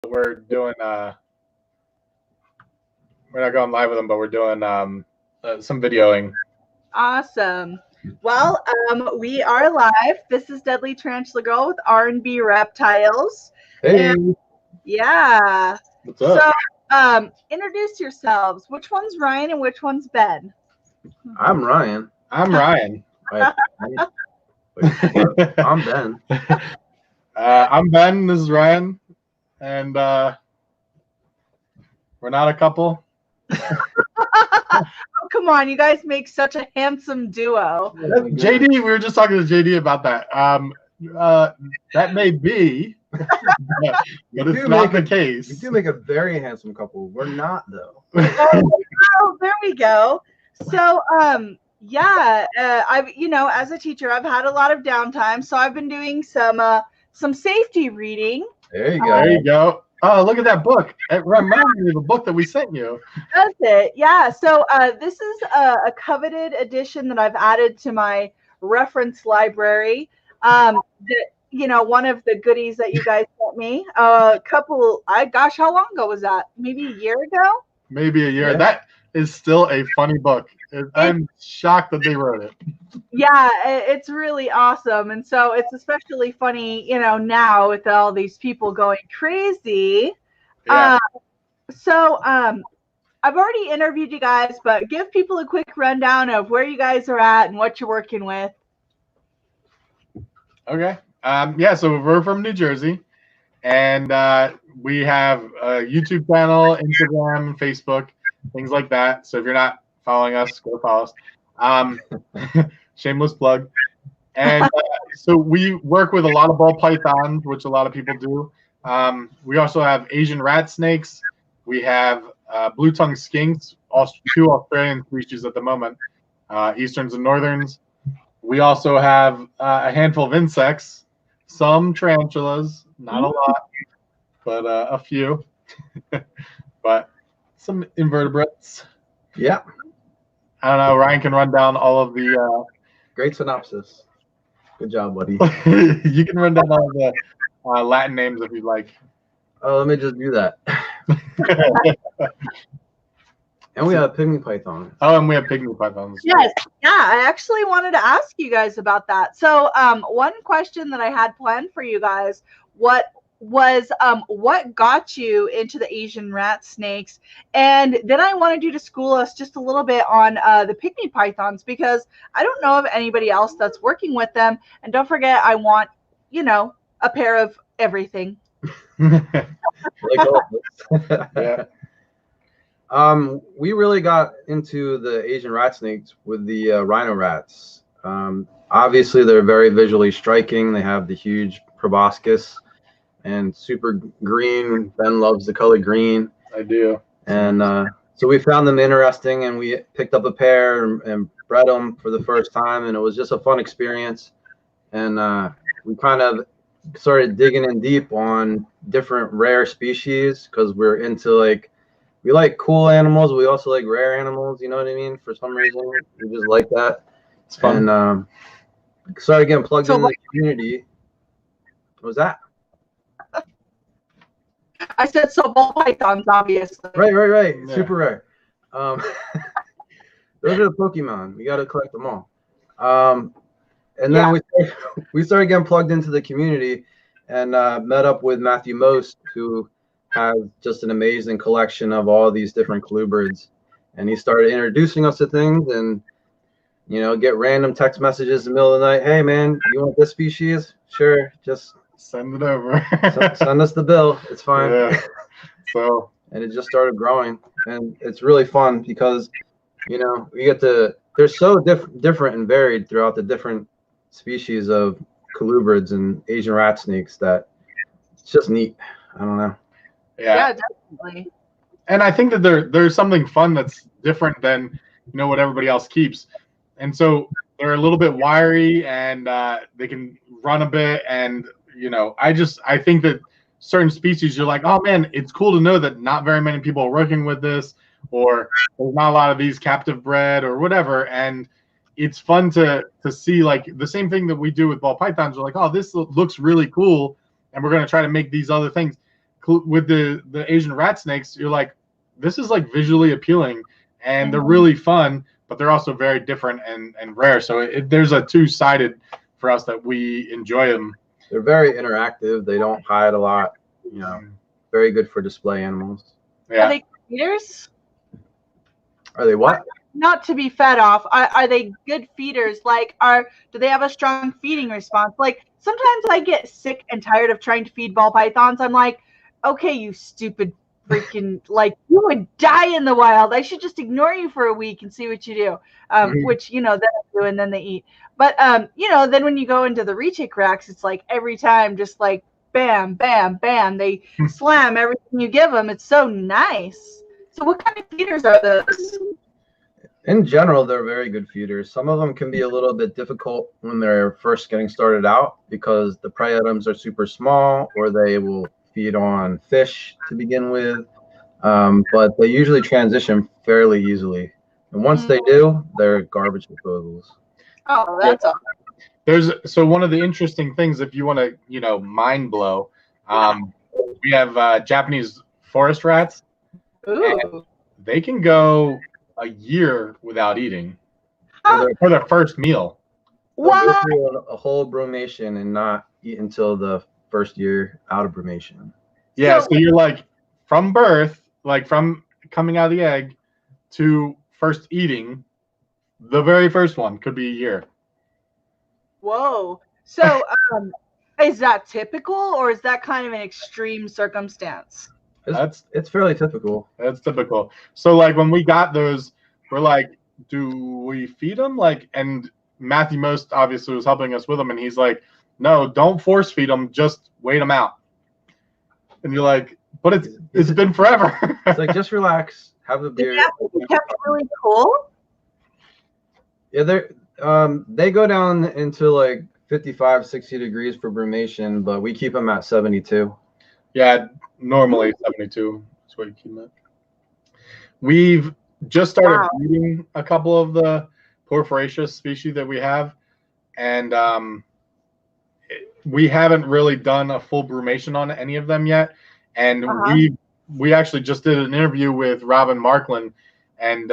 we're doing we're not going live with them, but we're doing some videoing. Awesome. Well, we are live. This is Deadly Tarantula Girl with R&B Reptiles. Hey. And yeah. What's up? So, introduce yourselves. Which one's Ryan and which one's Ben? I'm Ryan. I'm Ryan. I'm Ben. I'm Ben. This is Ryan, and we're not a couple. Oh, come on, you guys make such a handsome duo. JD, we were just talking to JD about that. That may be, but it's not the case. We do make a very handsome couple. We're not, though. Oh, there we go. So, I've, as a teacher, I've had a lot of downtime, so I've been doing some safety reading. There you go. There you go. Oh, look at that book. It reminds me of the book that we sent you. That's it. Yeah. So this is a coveted edition that I've added to my reference library. One of the goodies that you guys sent me how long ago was that? Maybe a year ago? Maybe a year. Yeah. That is still a funny book. I'm shocked that they wrote it. Yeah, it's really awesome. And so it's especially funny, now with all these people going crazy. Yeah. I've already interviewed you guys, but give people a quick rundown of where you guys are at and what you're working with. Okay. So we're from New Jersey, and we have a YouTube channel, Instagram, Facebook, things like that. So if you're not following us, go follow us. Shameless plug. And so we work with a lot of ball pythons, which a lot of people do. We also have Asian rat snakes. We have blue-tongued skinks, two Australian species at the moment, easterns and northerns. We also have a handful of insects, some tarantulas, not a lot, but a few. But some invertebrates. Yeah. I don't know. Ryan can run down all of the. Great synopsis. Good job, buddy. You can run down all the Latin names if you'd like. Oh, let me just do that. And we have pygmy pythons. Oh, and we have pygmy pythons. Yes. Yeah, I actually wanted to ask you guys about that. So one question that I had planned for you guys, what got you into the Asian rat snakes? And then I wanted you to school us just a little bit on the pygmy pythons, because I don't know of anybody else that's working with them. And don't forget, I want, a pair of everything. Yeah. We really got into the Asian rat snakes with the rhino rats. Obviously, they're very visually striking. They have the huge proboscis and super green. Ben loves the color green. I do. And so we found them interesting, and we picked up a pair and bred them for the first time, and it was just a fun experience. And we kind of started digging in deep on different rare species, because we're into we like cool animals. We also like rare animals. You know what I mean? For some reason, we just like that. It's fun. And started getting plugged into the community. What was that? I said so. Ball pythons, obviously. Right. Yeah. Super rare. Those are the Pokemon. We got to collect them all. And then we started getting plugged into the community, and met up with Matthew Most, who has just an amazing collection of all these different colubrids. And he started introducing us to things, and get random text messages in the middle of the night. Hey man, you want this species? Sure, just send it over. send us the bill. It's fine. Yeah. So. And it just started growing, and it's really fun because we get to. They're so different and varied throughout the different species of colubrids and Asian rat snakes that it's just neat. I don't know. Yeah, definitely. And I think that there's something fun that's different than what everybody else keeps. And so they're a little bit wiry, and they can run a bit. And I think that certain species, you're like, oh man, it's cool to know that not very many people are working with this, or there's not a lot of these captive bred or whatever. And it's fun to see the same thing that we do with ball pythons. We're like, oh, this looks really cool, and we're going to try to make these other things. with the Asian rat snakes, you're like, this is like visually appealing, and they're really fun, but they're also very different and rare. So there's a two-sided for us that we enjoy them. They're very interactive. They don't hide a lot. You know, very good for display animals. Yeah. Are they feeders? Are they what? Not to be fed off. Are they good feeders? Like, do they have a strong feeding response? Like, sometimes I get sick and tired of trying to feed ball pythons. I'm like, okay, you stupid freaking, like, you would die in the wild. I should just ignore you for a week and see what you do. Which, you know, then I do, and then they eat. But, you know, then when you go into the retic racks, it's like every time just like bam, bam, bam. They slam everything you give them. It's so nice. So what kind of feeders are those? In general, they're very good feeders. Some of them can be a little bit difficult when they're first getting started out because the prey items are super small, or they will feed on fish to begin with. But they usually transition fairly easily. And once they do, they're garbage disposals. Oh, that's awesome. So one of the interesting things, if you want to, you know, mind blow, we have Japanese forest rats. Ooh. They can go a year without eating for their first meal. What? They'll go through a whole brumation and not eat until the first year out of brumation. Yeah, so you're like from birth, like from coming out of the egg to first eating, the very first one could be a year. Whoa. So is that typical, or is that kind of an extreme circumstance? It's fairly typical. That's typical. So like when we got those, we're like, do we feed them? Like, and Matthew Most obviously was helping us with them, and he's like, no, don't force feed them, just wait them out. And you're like, but it's been forever. It's like, just relax, have a beer. They kept really cool. Yeah, they go down into like 55, 60 degrees for brumation, but we keep them at 72. Yeah, normally 72 is what you keep them at. We've just started breeding a couple of the porphyraceous species that we have, and we haven't really done a full brumation on any of them yet. And we actually just did an interview with Robin Markland, and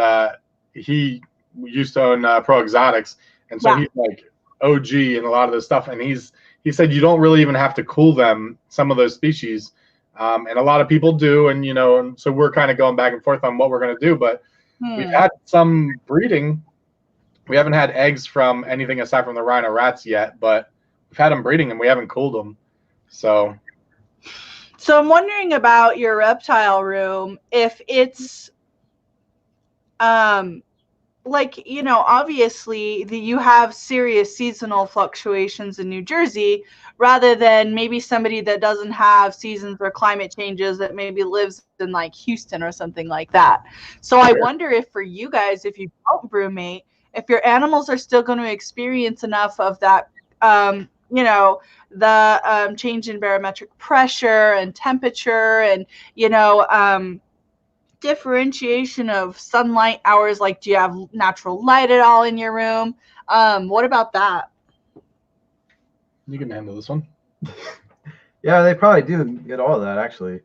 he used to own Pro Exotics, and so he's like OG in a lot of this stuff. And he said you don't really even have to cool them, some of those species, and a lot of people do. And you know, and so we're kind of going back and forth on what we're going to do. But we've had some breeding. We haven't had eggs from anything aside from the rhino rats yet, but we've had them breeding and we haven't cooled them. So I'm wondering about your reptile room, if it's like, you know, obviously you have serious seasonal fluctuations in New Jersey, rather than maybe somebody that doesn't have seasons or climate changes, that maybe lives in like Houston or something like that. So I wonder if for you guys, if you don't brumate, if your animals are still going to experience enough of that, you know, the change in barometric pressure and temperature, and, you know, differentiation of sunlight hours. Like, do you have natural light at all in your room? What about that? You can handle this one. Yeah, they probably do get all of that, actually.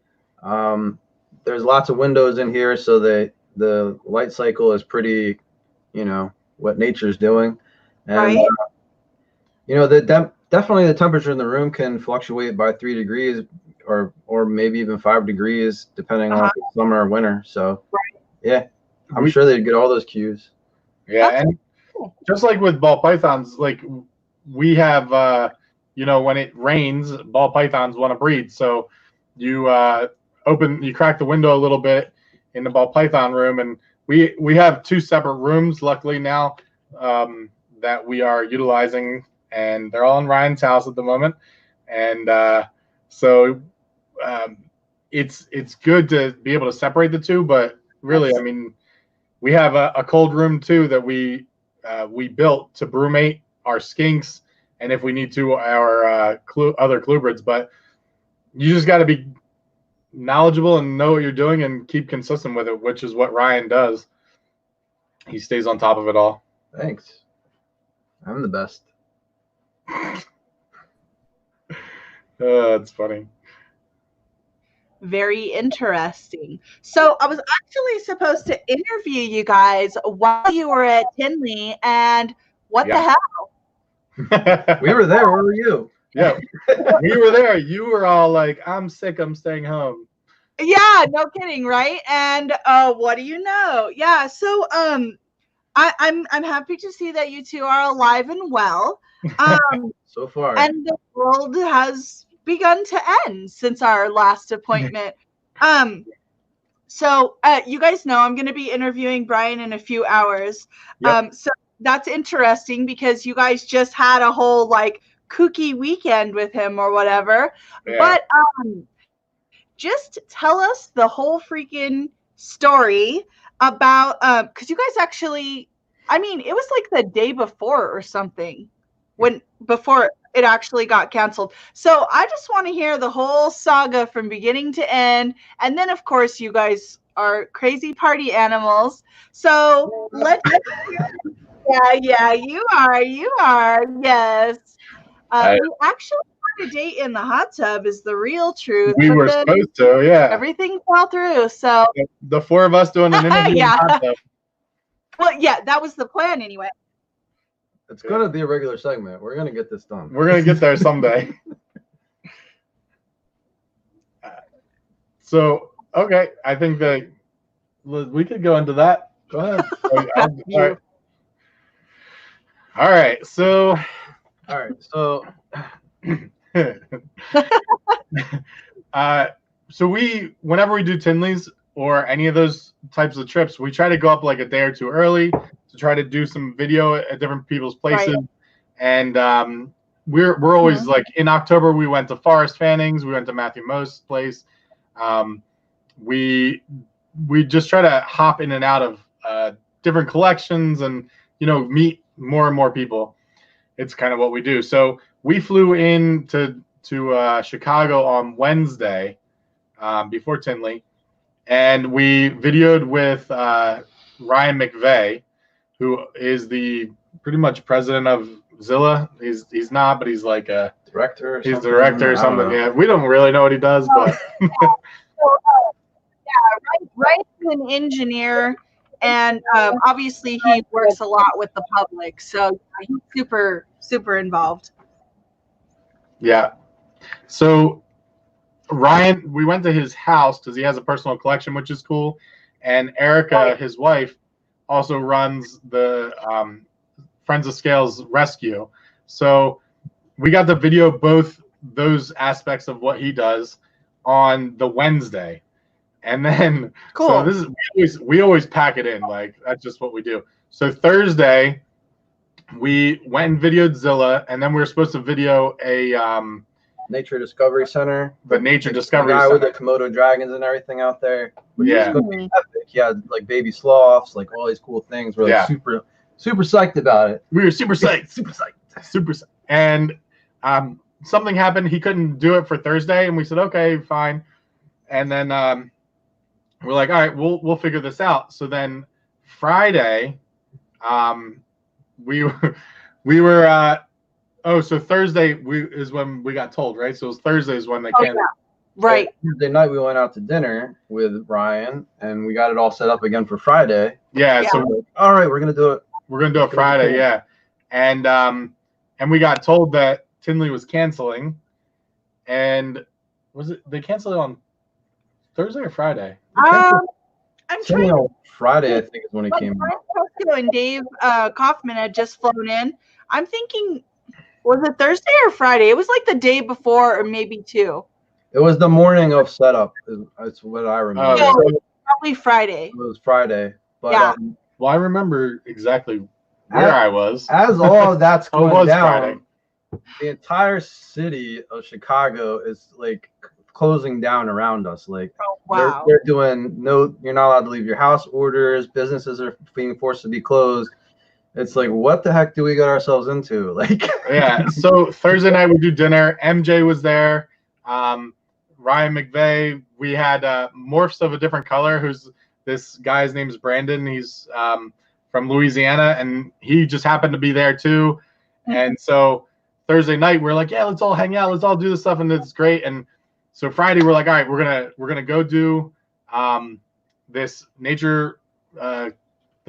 There's lots of windows in here, so the light cycle is pretty, you know, what nature's doing. And you know, definitely the temperature in the room can fluctuate by 3 degrees or maybe even 5 degrees, depending on if it's summer or winter. So yeah, I'm sure they'd get all those cues. Yeah, and just like with ball pythons, like we have you know, when it rains, ball pythons want to breed. So you crack the window a little bit in the ball python room, and we have 2 separate rooms, luckily now, that we are utilizing, and they're all in Ryan's house at the moment. And so it's good to be able to separate the two, but really, I mean, we have a cold room too that we built to brumate our skinks, and if we need to, our other clubrids. But you just got to be knowledgeable and know what you're doing and keep consistent with it, which is what Ryan does. He stays on top of it all. Thanks. I'm the best. It's funny. Very interesting. So I was actually supposed to interview you guys while you were at Tinley, and what the hell? We were there. Where were you? Yeah, we were there. You were all like, "I'm sick. I'm staying home." Yeah, no kidding, right? And what do you know? Yeah, so I'm happy to see that you two are alive and well. So far. And the world has begun to end since our last appointment. So you guys know I'm going to be interviewing Brian in a few hours. Yep. So that's interesting because you guys just had a whole like kooky weekend with him or whatever. Yeah. But just tell us the whole freaking story about because you guys actually, I mean, it was like the day before or something before it actually got canceled. So I just want to hear the whole saga from beginning to end. And then, of course, you guys are crazy party animals. So let's yeah, you are. Yes. We actually had a date in the hot tub is the real truth. We were supposed to, yeah. Everything fell through. So the four of us doing an interview in the hot tub. Well, yeah, that was the plan anyway. It's going to be a regular segment. We're going to get this done. We're going to get there someday. So, okay. I think that we could go into that. Go ahead. All right. So, so whenever we do Tinley's or any of those types of trips, we try to go up like a day or two early to try to do some video at different people's places. Right. And we're always like in October we went to Forrest Fanning's, we went to Matthew Most's place. We just try to hop in and out of different collections and meet more and more people. It's kind of what we do. So we flew in to Chicago on Wednesday before Tinley, and we videoed with Ryan McVeigh, who is the pretty much president of Zilla. He's not, but he's like a director. Or he's something. director or something. Yeah, we don't really know what he does, but Ryan's an engineer, and obviously he works a lot with the public, so he's super involved. Yeah. So Ryan, we went to his house because he has a personal collection, which is cool. And Erica, his wife, also runs the Friends of Scales Rescue. So we got to video both those aspects of what he does on the Wednesday. And then so this is we always pack it in, like that's just what we do. So Thursday we went and videoed Zilla, and then we were supposed to video a Nature Discovery Center. The Nature Discovery Center with the Komodo dragons and everything out there. Yeah. He had like baby sloths, like all these cool things. We're like super psyched about it. We were super psyched. And something happened. He couldn't do it for Thursday, and we said, okay, fine. And then we're like, all right, we'll figure this out. So then Friday, we were so Thursday is when we got told, right? So it was Thursday is when they came. Yeah. Right. Tuesday night we went out to dinner with Ryan, and we got it all set up again for Friday. Yeah. So we're like, all right, we're gonna do it. We're gonna do it Friday, yeah. And we got told that Tinley was canceling, and they canceled it on Thursday or Friday? I'm trying. Friday, I think, is when it came out. And Dave Kaufman had just flown in. I'm thinking, was it Thursday or Friday? It was like the day before, or maybe two. It was the morning of setup. That's what I remember. No, it was probably Friday. It was Friday. But, yeah. Well, I remember exactly where I was. As all of that's going down, Friday. The entire city of Chicago is like closing down around us. Like, wow. they're doing you're not allowed to leave your house orders. Businesses are being forced to be closed. It's like, what the heck do we get ourselves into? Like, yeah. So Thursday night we do dinner. MJ was there. Ryan McVeigh. We had morphs of a different color. Who's this guy's name is Brandon. He's from Louisiana, and he just happened to be there too. And so Thursday night we're like, yeah, let's all hang out. Let's all do this stuff, and it's great. And So Friday we're like, all right, we're gonna go do this the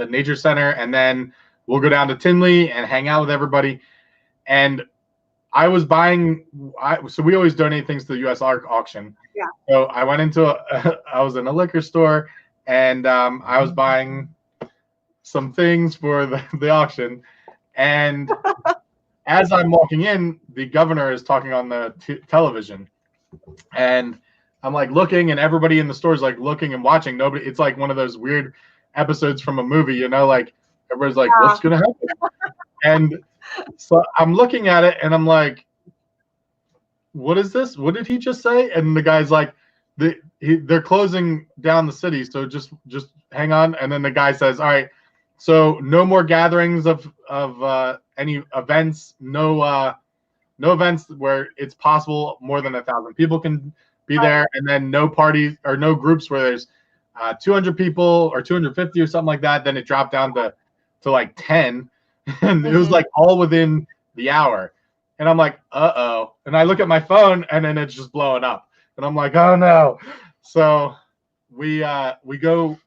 nature center, and then we'll go down to Tinley and hang out with everybody. And I was buying. So we always donate things to the U.S. auction. Yeah. So I went into I was in a liquor store, and I was buying some things for the auction. And as I'm walking in, the governor is talking on the television, and I'm like looking, and everybody in the store is like looking and watching. Nobody. It's like one of those weird episodes from a movie, you know, like everybody's like, "What's gonna happen?" And so I'm looking at it, and I'm like, "What is this? What did he just say?" And the guy's like, "They're closing down the city, so just hang on." And then the guy says, "All right, so no more gatherings of any events, no events where it's possible more than 1,000 people can be there, and then no parties or no groups where there's 200 people or 250 or something like that." Then it dropped down to like 10, and it was like all within the hour. And I'm like, uh-oh. And I look at my phone, and then it's just blowing up. And I'm like, oh no. So we go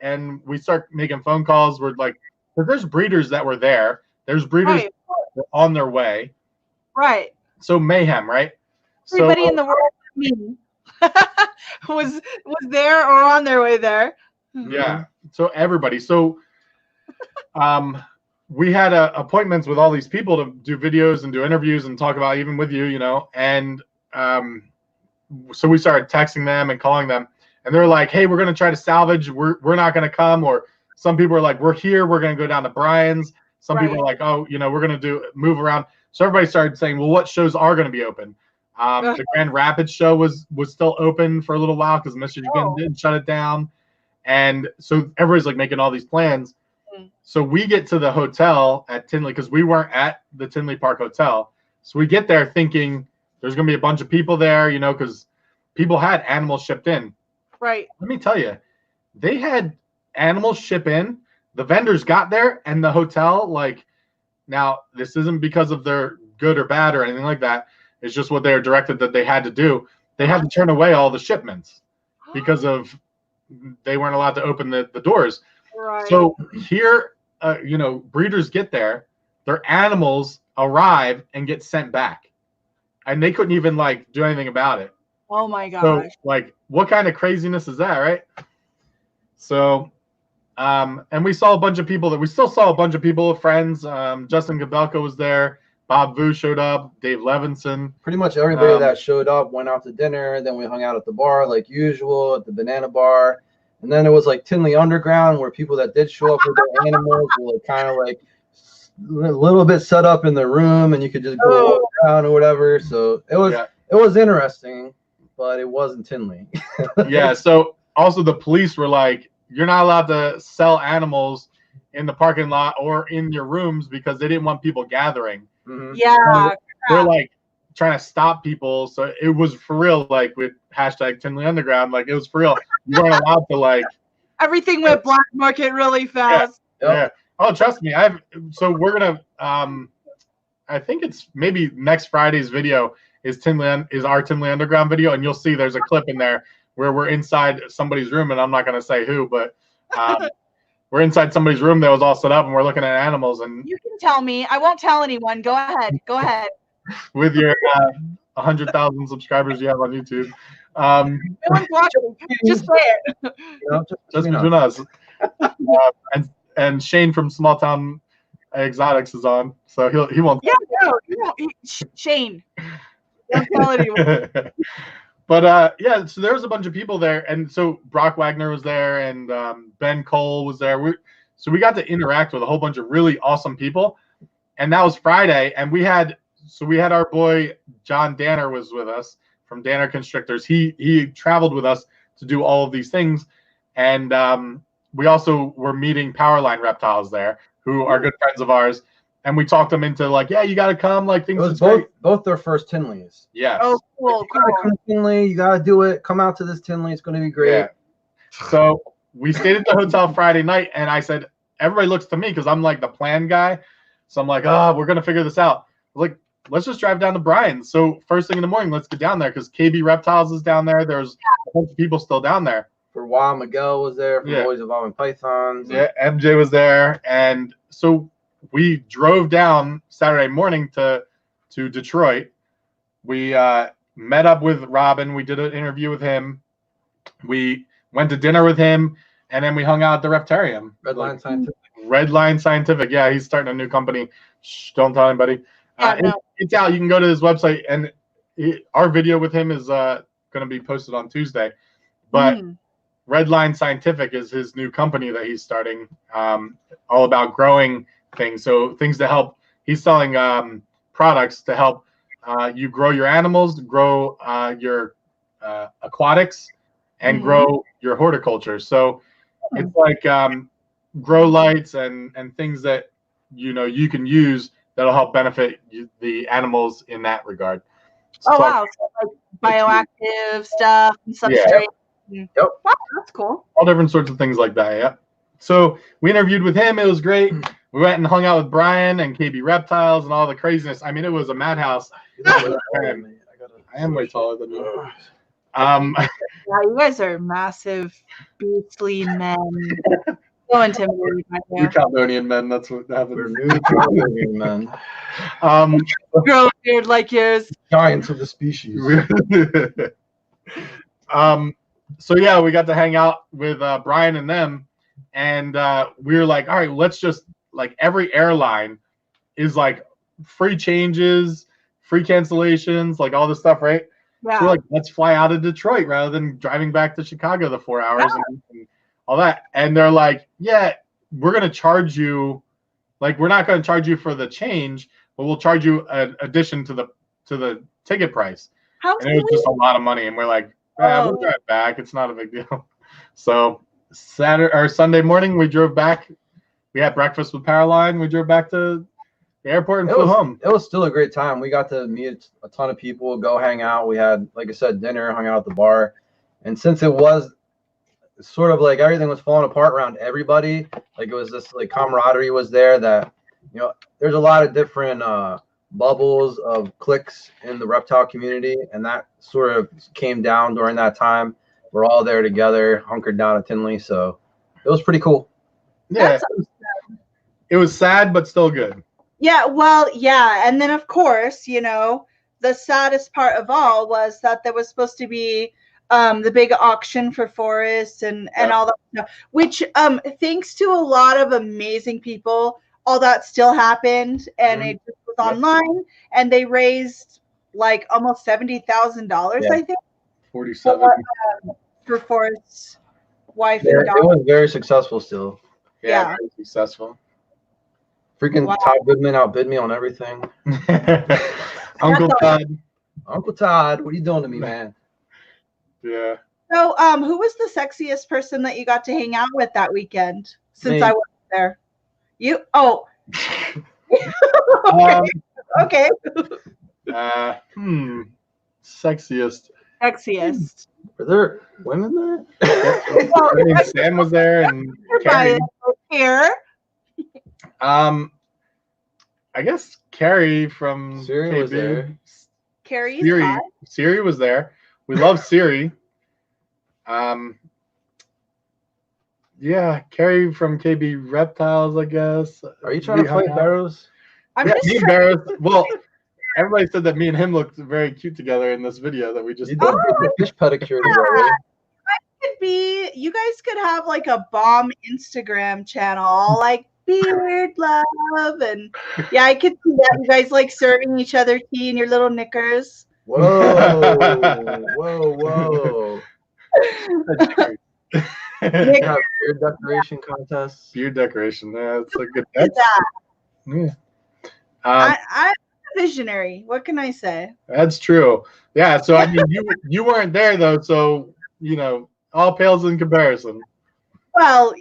and we start making phone calls. We're like, but there's breeders that were there. There's breeders that were on their way. Right. So mayhem, right? Everybody in the world was there or on their way there. Yeah. So everybody. So we had appointments with all these people to do videos and do interviews and talk about, even with you, you know. And so we started texting them and calling them, and they're like, "Hey, we're gonna try to salvage. We're not gonna come." Or some people are like, "We're here. We're gonna go down to Brian's." Some people are like, "Oh, you know, we're gonna move around." So everybody started saying, "Well, what shows are gonna be open?" The Grand Rapids show was still open for a little while because Michigan didn't shut it down, and so everybody's like making all these plans. So we get to the hotel at Tinley because we weren't at the Tinley Park Hotel. So we get there thinking there's going to be a bunch of people there, you know, because people had animals shipped in. Right. Let me tell you, they had animals ship in. The vendors got there, and the hotel, like, now this isn't because of their good or bad or anything like that. It's just what they were directed that they had to do. They had to turn away all the shipments because of they weren't allowed to open the doors. Right. So here, you know, breeders get there, their animals arrive and get sent back, and they couldn't even like do anything about it. Oh my gosh! So like, what kind of craziness is that, right? So, and we saw a bunch of people we still saw a bunch of people, friends. Justin Gabelka was there. Bob Vu showed up. Dave Levinson. Pretty much everybody that showed up went out to dinner. Then we hung out at the bar like usual at the Banana Bar. And then it was like Tinley Underground, where people that did show up with their animals were like, kind of like a little bit set up in the room, and you could just go around or whatever. So it was interesting, but it wasn't Tinley. Yeah. So also the police were like, you're not allowed to sell animals in the parking lot or in your rooms because they didn't want people gathering. Mm-hmm. Yeah. So they're like trying to stop people. So it was for real, like with hashtag Tinley Underground, like it was for real. You weren't allowed to like. Everything went black market really fast. Yeah. Oh, trust me. So we're gonna. I think it's maybe next Friday's video is our Tinley Underground video, and you'll see there's a clip in there where we're inside somebody's room, and I'm not gonna say who, but we're inside somebody's room that was all set up, and we're looking at animals. And you can tell me. I won't tell anyone. Go ahead. Go ahead. With your 100,000 subscribers you have on YouTube. No one's watching. Just say it. Just between us. And Shane from Small Town Exotics is on, so he won't. Yeah, no, Shane. Don't tell anyone. But yeah, so there was a bunch of people there, and so Brock Wagner was there, and Ben Cole was there. So we got to interact with a whole bunch of really awesome people, and that was Friday, and we had our boy John Danner was with us from Danner Constrictors. He traveled with us to do all of these things, and we also were meeting Powerline Reptiles there, who are good friends of ours, and we talked them into like, yeah, you got to come, like things. It was both their first Tinleys. Yeah. Oh, cool. Come to Tinley, you got to do it. Come out to this Tinley. It's going to be great. Yeah. So we stayed at the hotel Friday night, and I said, everybody looks to me because I'm like the plan guy. So I'm like, we're going to figure this out. Like, let's just drive down to Brian's. So first thing in the morning, let's get down there because KB Reptiles is down there. There's a bunch of people still down there. For a while, Miguel was there. For Boys Evolving Pythons. Yeah, MJ was there, and so we drove down Saturday morning to Detroit. We met up with Robin. We did an interview with him. We went to dinner with him, and then we hung out at the Reptarium. Redline Scientific. Redline Scientific. Yeah, he's starting a new company. Shh, don't tell anybody. It's out. You can go to his website, and our video with him is going to be posted on Tuesday. But Redline Scientific is his new company that he's starting, all about growing things. So things to help. He's selling products to help you grow your animals, grow your aquatics, and grow your horticulture. So it's like grow lights and things that you can use that'll help benefit the animals in that regard. So wow, so like bioactive stuff and substrate. Yep. Wow, that's cool. All different sorts of things like that. Yeah. So we interviewed with him. It was great. We went and hung out with Brian and KB Reptiles and all the craziness. I mean, it was a madhouse. I am way taller than you. Yeah, you guys are massive, beastly men. So intimidating. New Caledonian men. That's what happened. We're new Caledonian men. Grow beard like yours. Giants of the species. So yeah, we got to hang out with Brian and them, and we were like, all right, let's just like every airline is like free changes, free cancellations, like all this stuff, right? Yeah. So we're like, let's fly out of Detroit rather than driving back to Chicago the 4 hours and all that. And they're like, yeah, we're gonna charge you, like we're not gonna charge you for the change, but we'll charge you an addition to the ticket price. And it was just a lot of money, and we're like, we'll drive back. It's not a big deal. So Sunday morning, we drove back. We had breakfast with Powerline. We drove back to the airport and flew home. It was still a great time. We got to meet a ton of people, go hang out. We had, like I said, dinner, hung out at the bar. And since it was sort of like everything was falling apart around everybody, like it was this like camaraderie was there that, there's a lot of different bubbles of cliques in the reptile community, and that sort of came down during that time. We're all there together, hunkered down at Tinley, so it was pretty cool. Yeah, it was sad but still good. Yeah, well, yeah, and then of course, the saddest part of all was that there was supposed to be the big auction for forests and all that stuff, which thanks to a lot of amazing people, all that still happened, and it just was online, and they raised like almost $70,000, I think. 47 for Forrest's wife and daughter. It was very successful still. Yeah. Very successful. Freaking Todd Goodman outbid me on everything. Uncle Todd. Uncle Todd, what are you doing to me, man? Yeah. So, who was the sexiest person that you got to hang out with that weekend? Since I wasn't there. You? Oh. Okay. Sexiest. Were there women there? I mean, Sam was there and Carrie. Here. I guess Carrie from Siri was there. Siri was there. We love Siri. Yeah, Carrie from KB Reptiles, I guess. Are you trying to fight Barrows? Me and Barrows. Well, everybody said that me and him looked very cute together in this video that we just did. The fish pedicure together. You guys could have like a bomb Instagram channel, like beard love, and I could see that you guys like serving each other tea in your little knickers. Whoa. Beard decoration contest. Beard decoration. Yeah, it's a good. Yeah. I'm a visionary. What can I say? That's true. Yeah. So I mean, you weren't there though, so all pales in comparison. Well,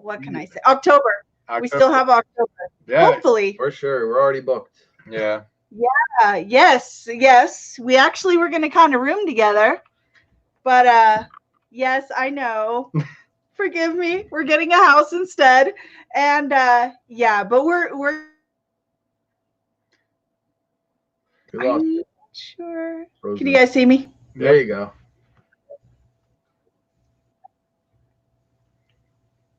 what can I say? October. We still have October. Yeah. Hopefully. For sure. We're already booked. Yeah. Yeah. Yes. We actually were going to kind of room together, but yes, I know. Forgive me. We're getting a house instead, and but we're I'm not sure. Frozen. Can you guys see me? There you go.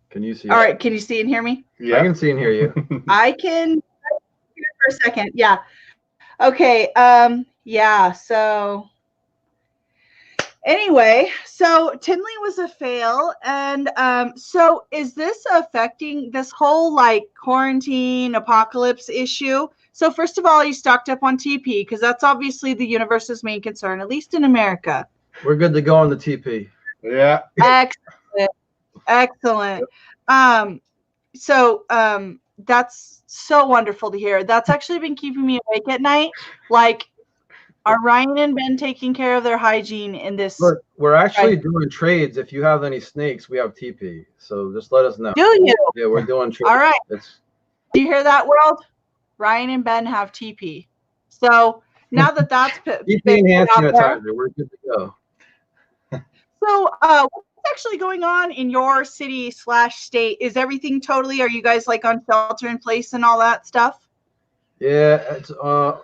Can you see? All right. Can you see and hear me? Yeah, I can see and hear you. I can hear for a second. Yeah. Okay. Yeah. So anyway, so Tinley was a fail, and so is this affecting this whole like quarantine apocalypse issue? So first of all, are you stocked up on TP? Because that's obviously the universe's main concern, at least in America. We're good to go on the TP. Yeah. Excellent. So that's so wonderful to hear. That's actually been keeping me awake at night. Like, are Ryan and Ben taking care of their hygiene in this? Look, we're actually doing trades. If you have any snakes, we have TP. So just let us know. Do you? Yeah, we're doing trades. All right. Do you hear that, world? Ryan and Ben have TP. So now that that's TP and hand sanitizer, we're good to go. So what's actually going on in your city/state? Is everything totally, are you guys like on shelter in place and all that stuff? Yeah, it's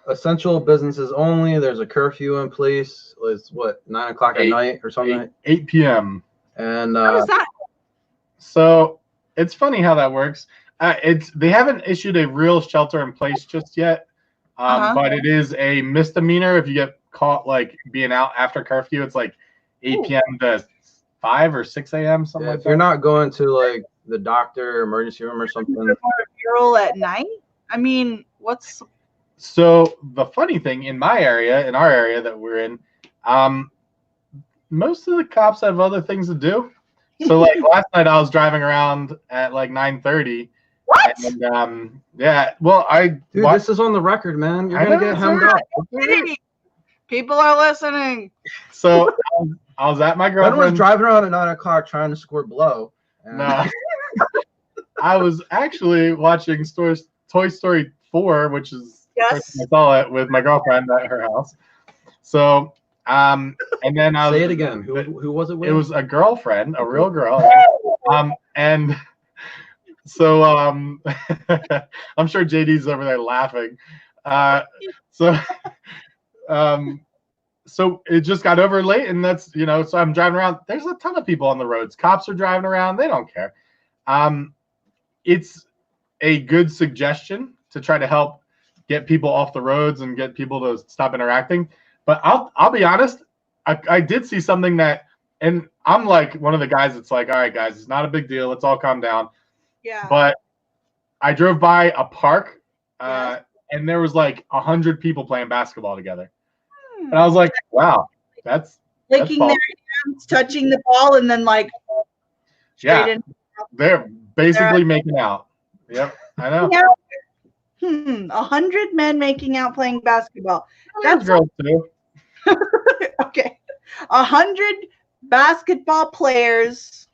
essential businesses only. There's a curfew in place. It's what, 9 o'clock at night or something? 8 p.m. And how is that? So it's funny how that works. They haven't issued a real shelter in place just yet, but it is a misdemeanor if you get caught like being out after curfew. It's like 8 p.m. to 5 or 6 a.m. something like that. If you're not going to like the doctor, emergency room or something. Mural at night? I mean, what's so the funny thing in our area that we're in, most of the cops have other things to do. So like last night I was driving around at like 9:30. What? And yeah, well Dude, this is on the record, man. You're gonna get hemmed up. People are listening. So I was at my girlfriend. I was driving around at 9 o'clock trying to score blow. No, I was actually watching Toy Story 4, which is I saw it with my girlfriend at her house. So and then I was say it again. Who was it with? It was a girlfriend, a real girl. And so I'm sure JD's over there laughing. So it just got over late, and that's, so I'm driving around. There's a ton of people on the roads. Cops are driving around. They don't care. It's a good suggestion to try to help get people off the roads and get people to stop interacting. But I'll be honest, I did see something that, and I'm like one of the guys that's like, all right, guys, it's not a big deal. Let's all calm down. Yeah. But I drove by a park, and there was like 100 people playing basketball together. And I was like, wow, that's licking their hands, touching the ball, and then like they're basically making out. Yep, I know. 100 men making out playing basketball. That's girls too. Okay, 100 basketball players.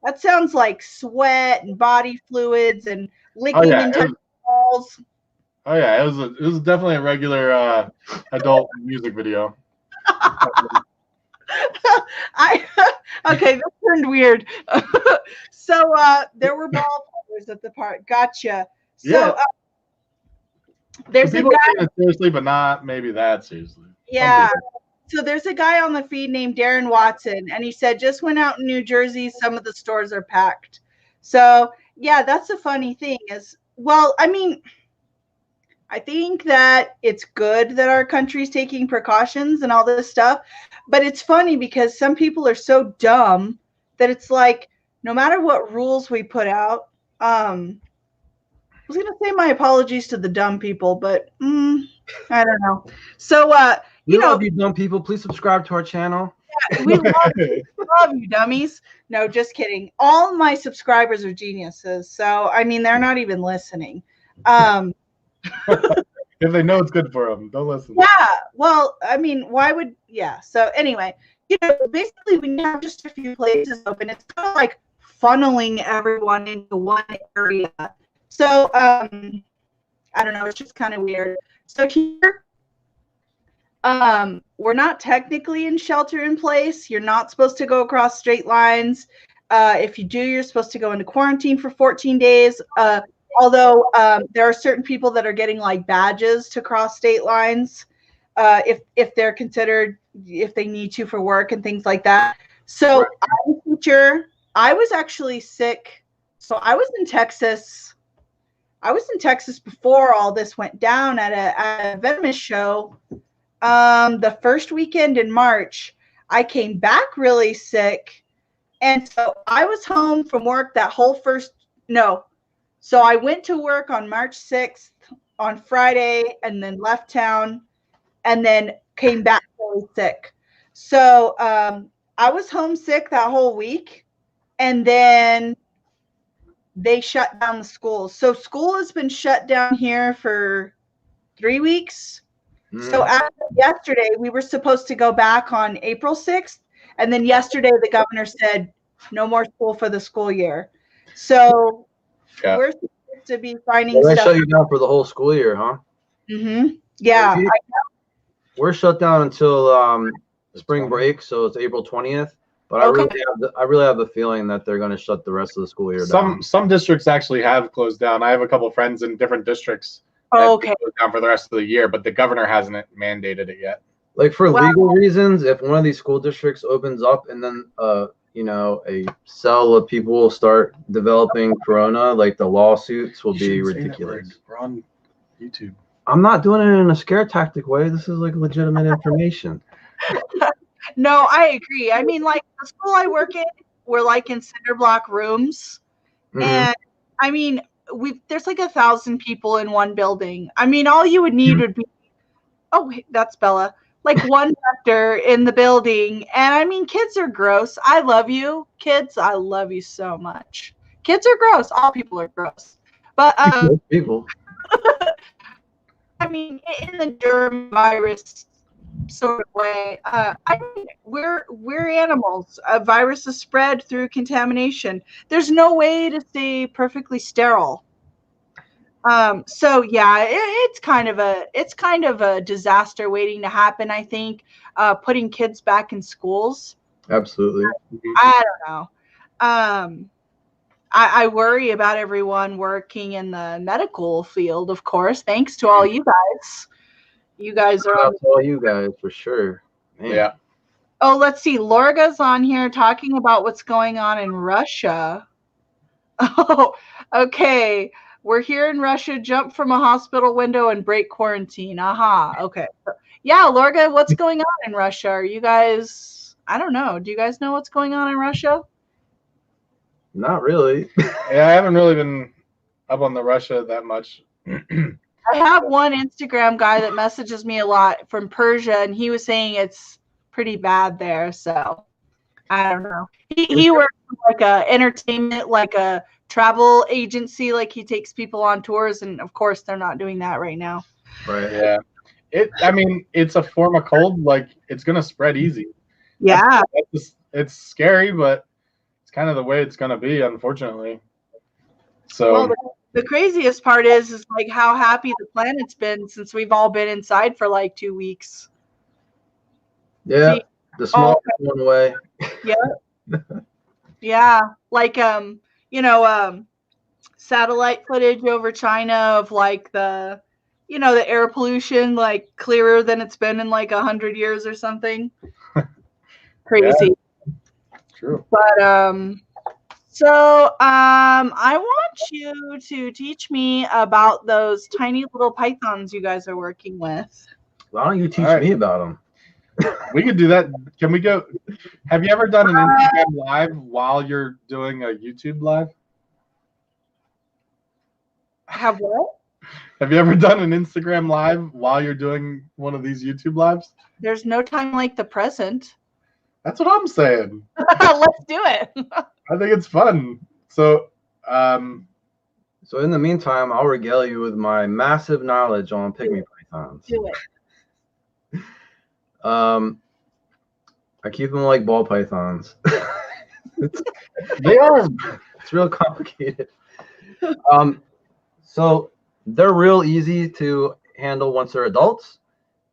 That sounds like sweat and body fluids and licking and touching balls. Oh yeah, it was definitely a regular adult music video. Okay, this turned weird. So there were ball players at the park. Gotcha. So there's a guy. Take it seriously, but not maybe that seriously. Yeah. So there's a guy on the feed named Darren Watson, and he said just went out in New Jersey. Some of the stores are packed. So yeah, that's a funny thing. I mean, I think that it's good that our country's taking precautions and all this stuff, but it's funny because some people are so dumb that it's like, no matter what rules we put out, I was going to say my apologies to the dumb people, but I don't know. So, we love you dumb people. Please subscribe to our channel. Yeah, we love you dummies. No, just kidding. All my subscribers are geniuses. So, I mean, they're not even listening. If they know it's good for them, don't listen. Yeah, well, I mean, why would so anyway, basically when you have just a few places open, it's kind of like funneling everyone into one area. So I don't know, it's just kind of weird. So here we're not technically in shelter in place. You're not supposed to go across straight lines. If you do, you're supposed to go into quarantine for 14 days. although there are certain people that are getting like badges to cross state lines if they're considered, if they need to for work and things like that. So I'm a teacher. I was actually sick. So I was in Texas. I was in Texas before all this went down at a venomous show. The first weekend in March, I came back really sick. And so I was home from work that whole so I went to work on March 6th on Friday and then left town and then came back really sick. So I was homesick that whole week, and then they shut down the schools. So school has been shut down here for 3 weeks. So after yesterday, we were supposed to go back on April 6th. And then yesterday, the governor said, no more school for the school year. So we're supposed to be finding they stuff. shut you down for the whole school year, huh? Mm-hmm. Yeah. We're shut down until spring break, so it's April 20th. But I really have the feeling that they're going to shut the rest of the school year down. Some districts actually have closed down. I have a couple of friends in different districts Okay. closed down for the rest of the year, but the governor hasn't mandated it yet. Like for legal reasons, if one of these school districts opens up and then you know, a cell of people will start developing corona, like the lawsuits will be ridiculous. We're on YouTube. I'm not doing it in a scare tactic way. This is like legitimate information. No, I agree. I mean, like the school I work in, we're like in cinder block rooms. And I mean, there's like 1,000 people in one building. I mean, all you would need would be, that's Bella, like one doctor in the building. And I mean, kids are gross. I love you, kids. I love you so much. Kids are gross. All people are gross. But people. I mean, in the germ virus sort of way, I mean, we're animals. Viruses spread through contamination. There's no way to stay perfectly sterile. So yeah, it's kind of a disaster waiting to happen. I think putting kids back in schools. Absolutely. I don't know. I worry about everyone working in the medical field, of course. Thanks to all you guys. You guys are on. All you guys for sure. Man. Yeah. Oh, let's see. Lorga's on here talking about what's going on in Russia. Oh, okay. We're here in Russia. Jump from a hospital window and break quarantine. Aha. Okay. Yeah, Lorga, what's going on in Russia? Are you guys? I don't know. Do you guys know what's going on in Russia? Not really. Yeah, I haven't really been up on the Russia that much. I have one Instagram guy that messages me a lot from Persia, and he was saying it's pretty bad there. So I don't know. He works like a entertainment, like a travel agency. Like he takes people on tours, and of course they're not doing that right now. Right. Yeah. I mean, it's a form of cold. Like it's gonna spread easy. Yeah. It's scary, but it's kind of the way it's gonna be, unfortunately. So. Well, the craziest part is like how happy the planet's been since we've all been inside for like 2 weeks. Yeah, the smoke went away. Yeah. Yeah, like satellite footage over China of like the air pollution like clearer than it's been in like 100 years or something. Crazy. Yeah, true. But so I want you to teach me about those tiny little pythons you guys are working with. Why don't you teach me about them? We could do that. Can we go? Have you ever done an Instagram live while you're doing a YouTube live? Have what? Have you ever done an Instagram live while you're doing one of these YouTube lives? There's no time like the present. That's what I'm saying. Let's do it. I think it's fun. So in the meantime, I'll regale you with my massive knowledge on pygmy pythons. Do it. I keep them like ball pythons. They are. It's real complicated. So they're real easy to handle once they're adults.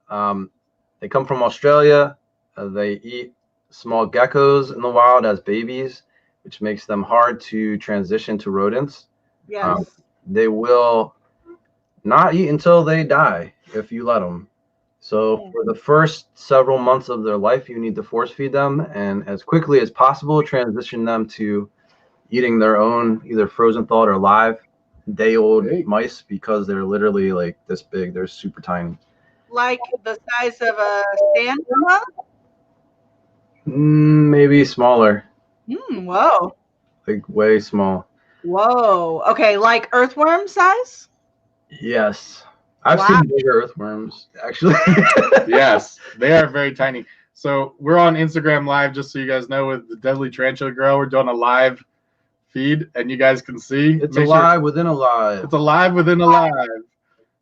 They come from Australia. They eat small geckos in the wild as babies, which makes them hard to transition to rodents. Yes. they will not eat until they die if you let them. So for the first several months of their life, you need to force feed them, and as quickly as possible, transition them to eating their own either frozen thawed or live day-old mice, because they're literally like this big. They're super tiny. Like the size of a sandworm? Maybe smaller. Whoa. Like way small. Whoa. Okay, like earthworm size? Yes. I've seen bigger earthworms, actually. Yes, they are very tiny. So we're on Instagram Live, just so you guys know, with the Deadly Tarantula Girl. We're doing a live feed, and you guys can see. It's alive within a live. It's alive within a live.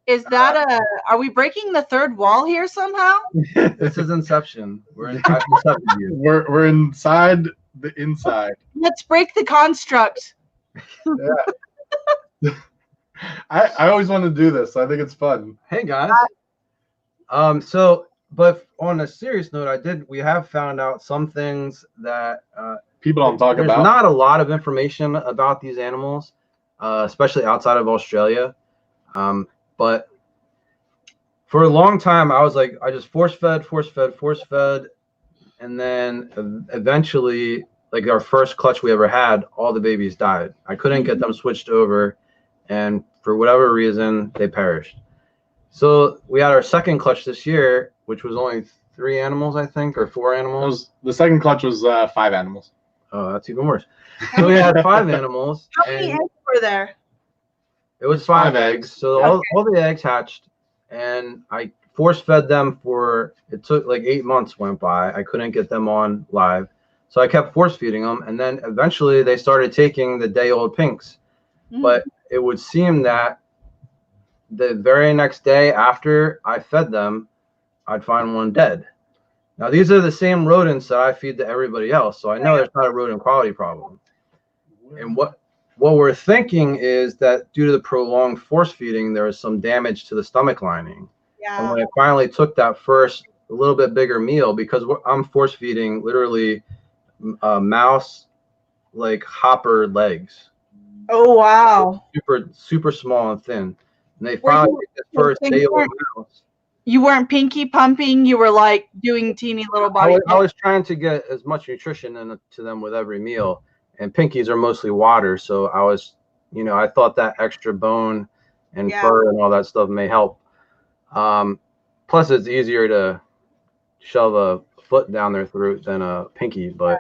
Is that are we breaking the third wall here somehow? This is Inception. We're inside Inception. We're inside the inside. Let's break the construct. Yeah. I always want to do this. So I think it's fun. Hey guys. But on a serious note, we have found out some things that people don't talk about. There's not a lot of information about these animals, especially outside of Australia. But for a long time, I was like, I just force fed, and then eventually, like our first clutch we ever had, all the babies died. I couldn't get them switched over, and for whatever reason, they perished. So we had our second clutch this year, which was only 3 animals, I think, or 4 animals. The second clutch was 5 animals. Oh, that's even worse. So we had 5 animals. How many eggs were there? It was 5 eggs. So all the eggs hatched, and I force fed them it took like 8 months went by. I couldn't get them on live. So I kept force feeding them, and then eventually they started taking the day-old pinks. But it would seem that the very next day after I fed them, I'd find one dead. Now, these are the same rodents that I feed to everybody else, so I know there's not a rodent quality problem. And what we're thinking is that due to the prolonged force feeding, there was some damage to the stomach lining. Yeah. And when I finally took that first a little bit bigger meal, because I'm force feeding literally mouse like hopper legs. Oh wow! Super small and thin. And they finally get the first day-old mouse. You weren't pinky pumping. You were like doing teeny little body. I was trying to get as much nutrition into them with every meal, and pinkies are mostly water. So I was, I thought that extra bone and fur and all that stuff may help. Plus, it's easier to shove a foot down their throat than a pinky. But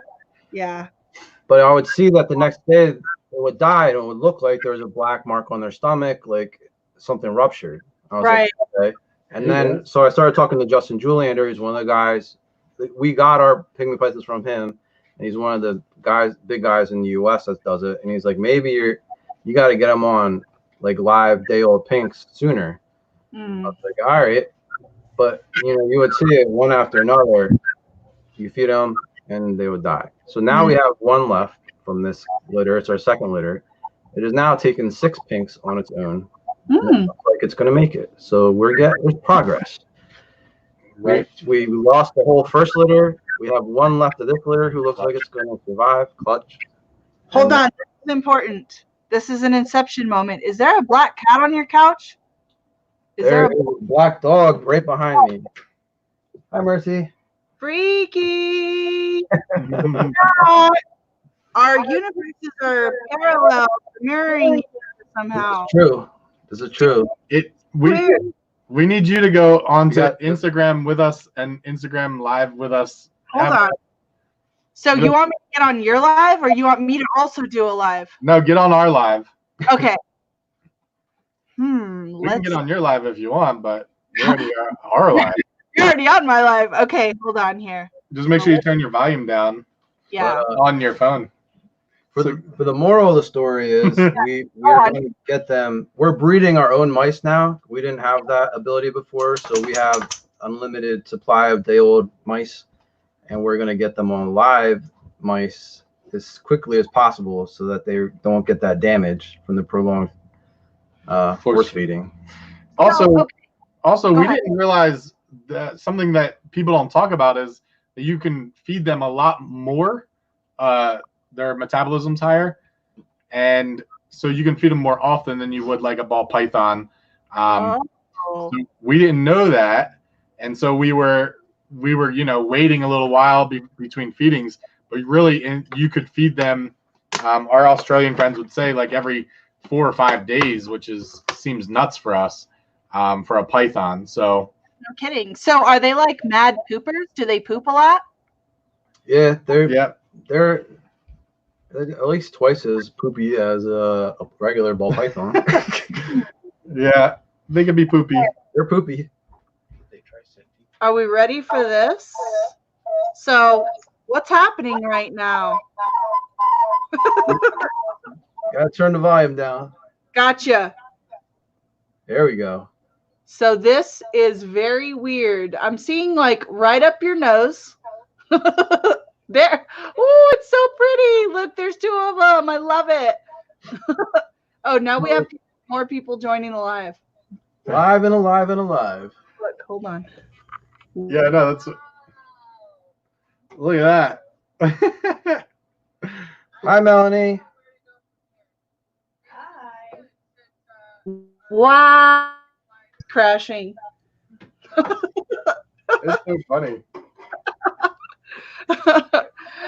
but I would see that the next day they would die, and it would look like there was a black mark on their stomach, like something ruptured. I was like, okay. And then, so I started talking to Justin Juliander. He's one of the guys. We got our pygmy pythons from him, and he's one of the big guys in the U.S. that does it. And he's like, maybe you got to get them on like live day-old pinks sooner. I was like, all right, but you would see it one after another. You feed them, and they would die. So now we have one left from this litter. It's our second litter. It has now taken 6 pinks on its own. It looks like it's going to make it. So there's progress. Right. We lost the whole first litter. We have one left of this litter who looks like it's going to survive. Clutch. Hold on. This is important. This is an Inception moment. Is there a black cat on your couch? There's a black dog right behind me. Hi, Mercy. Freaky. Our universes are parallel, mirroring somehow. It's true. This is true. We need you to go onto Instagram with us and Instagram Live with us. Hold on. So you want me to get on your live, or you want me to also do a live? No, get on our live. Okay. We can get on your live if you want, but we already are our live. You're already on my live. Okay, hold on here. Just make sure you turn your volume down. Yeah. On your phone. For the moral of the story is we're going to get them. We're breeding our own mice now. We didn't have that ability before, so we have unlimited supply of day-old mice, and we're going to get them on live mice as quickly as possible so that they don't get that damage from the prolonged force feeding. Also, we didn't realize that something that people don't talk about is that you can feed them a lot more. Their metabolism's higher, and so you can feed them more often than you would like a ball python. Oh. So we didn't know that, and so we were waiting a little while between feedings, but really you could feed them. Our Australian friends would say like every 4 or 5 days, which seems nuts for us for a python. So no kidding. So are they like mad poopers? Do they poop a lot? Yeah, they're at least twice as poopy as a regular ball python. Yeah, they can be poopy. They're poopy. Are we ready for this? So what's happening right now? Gotta turn the volume down. Gotcha. There we go. So this is very weird. I'm seeing like right up your nose. There. Oh, it's so pretty. Look, there's 2 of them. I love it. Oh, now we have more people joining the live. Live and alive and alive. Look, hold on. Yeah, no, that's. Look at that. Hi, Melanie. Hi. Wow. Crashing. It's so funny.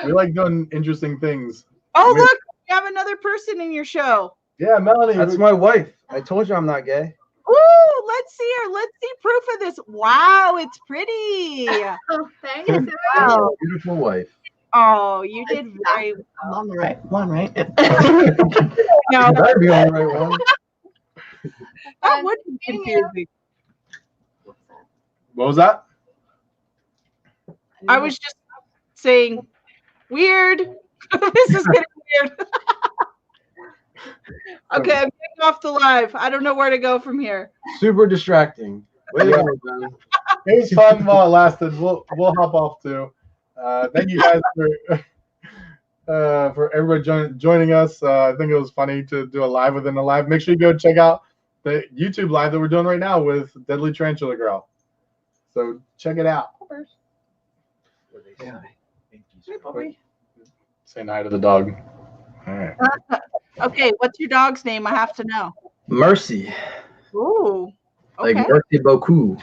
We like doing interesting things. Oh, look, you have another person in your show. Yeah, Melanie. That's my wife. I told you I'm not gay. Ooh, let's see her. Let's see proof of this. Wow, it's pretty. Oh, thanks. Wow. Beautiful wife. Oh, you did very well. I'm on the right one, right? No, You better be on the right one. that would be confusing. What was that? I was just saying, weird. This is getting weird. Okay, I'm getting off the live. I don't know where to go from here. Super distracting. Way to go, Ben. It was fun while it lasted. We'll hop off too. Thank you guys for everybody joining us. I think it was funny to do a live within a live. Make sure you go check out the YouTube live that we're doing right now with Deadly Tarantula Girl. So check it out. Yeah. Saying hi to the dog. All right. Okay, what's your dog's name? I have to know. Mercy. Ooh. Okay. Like merci beaucoup.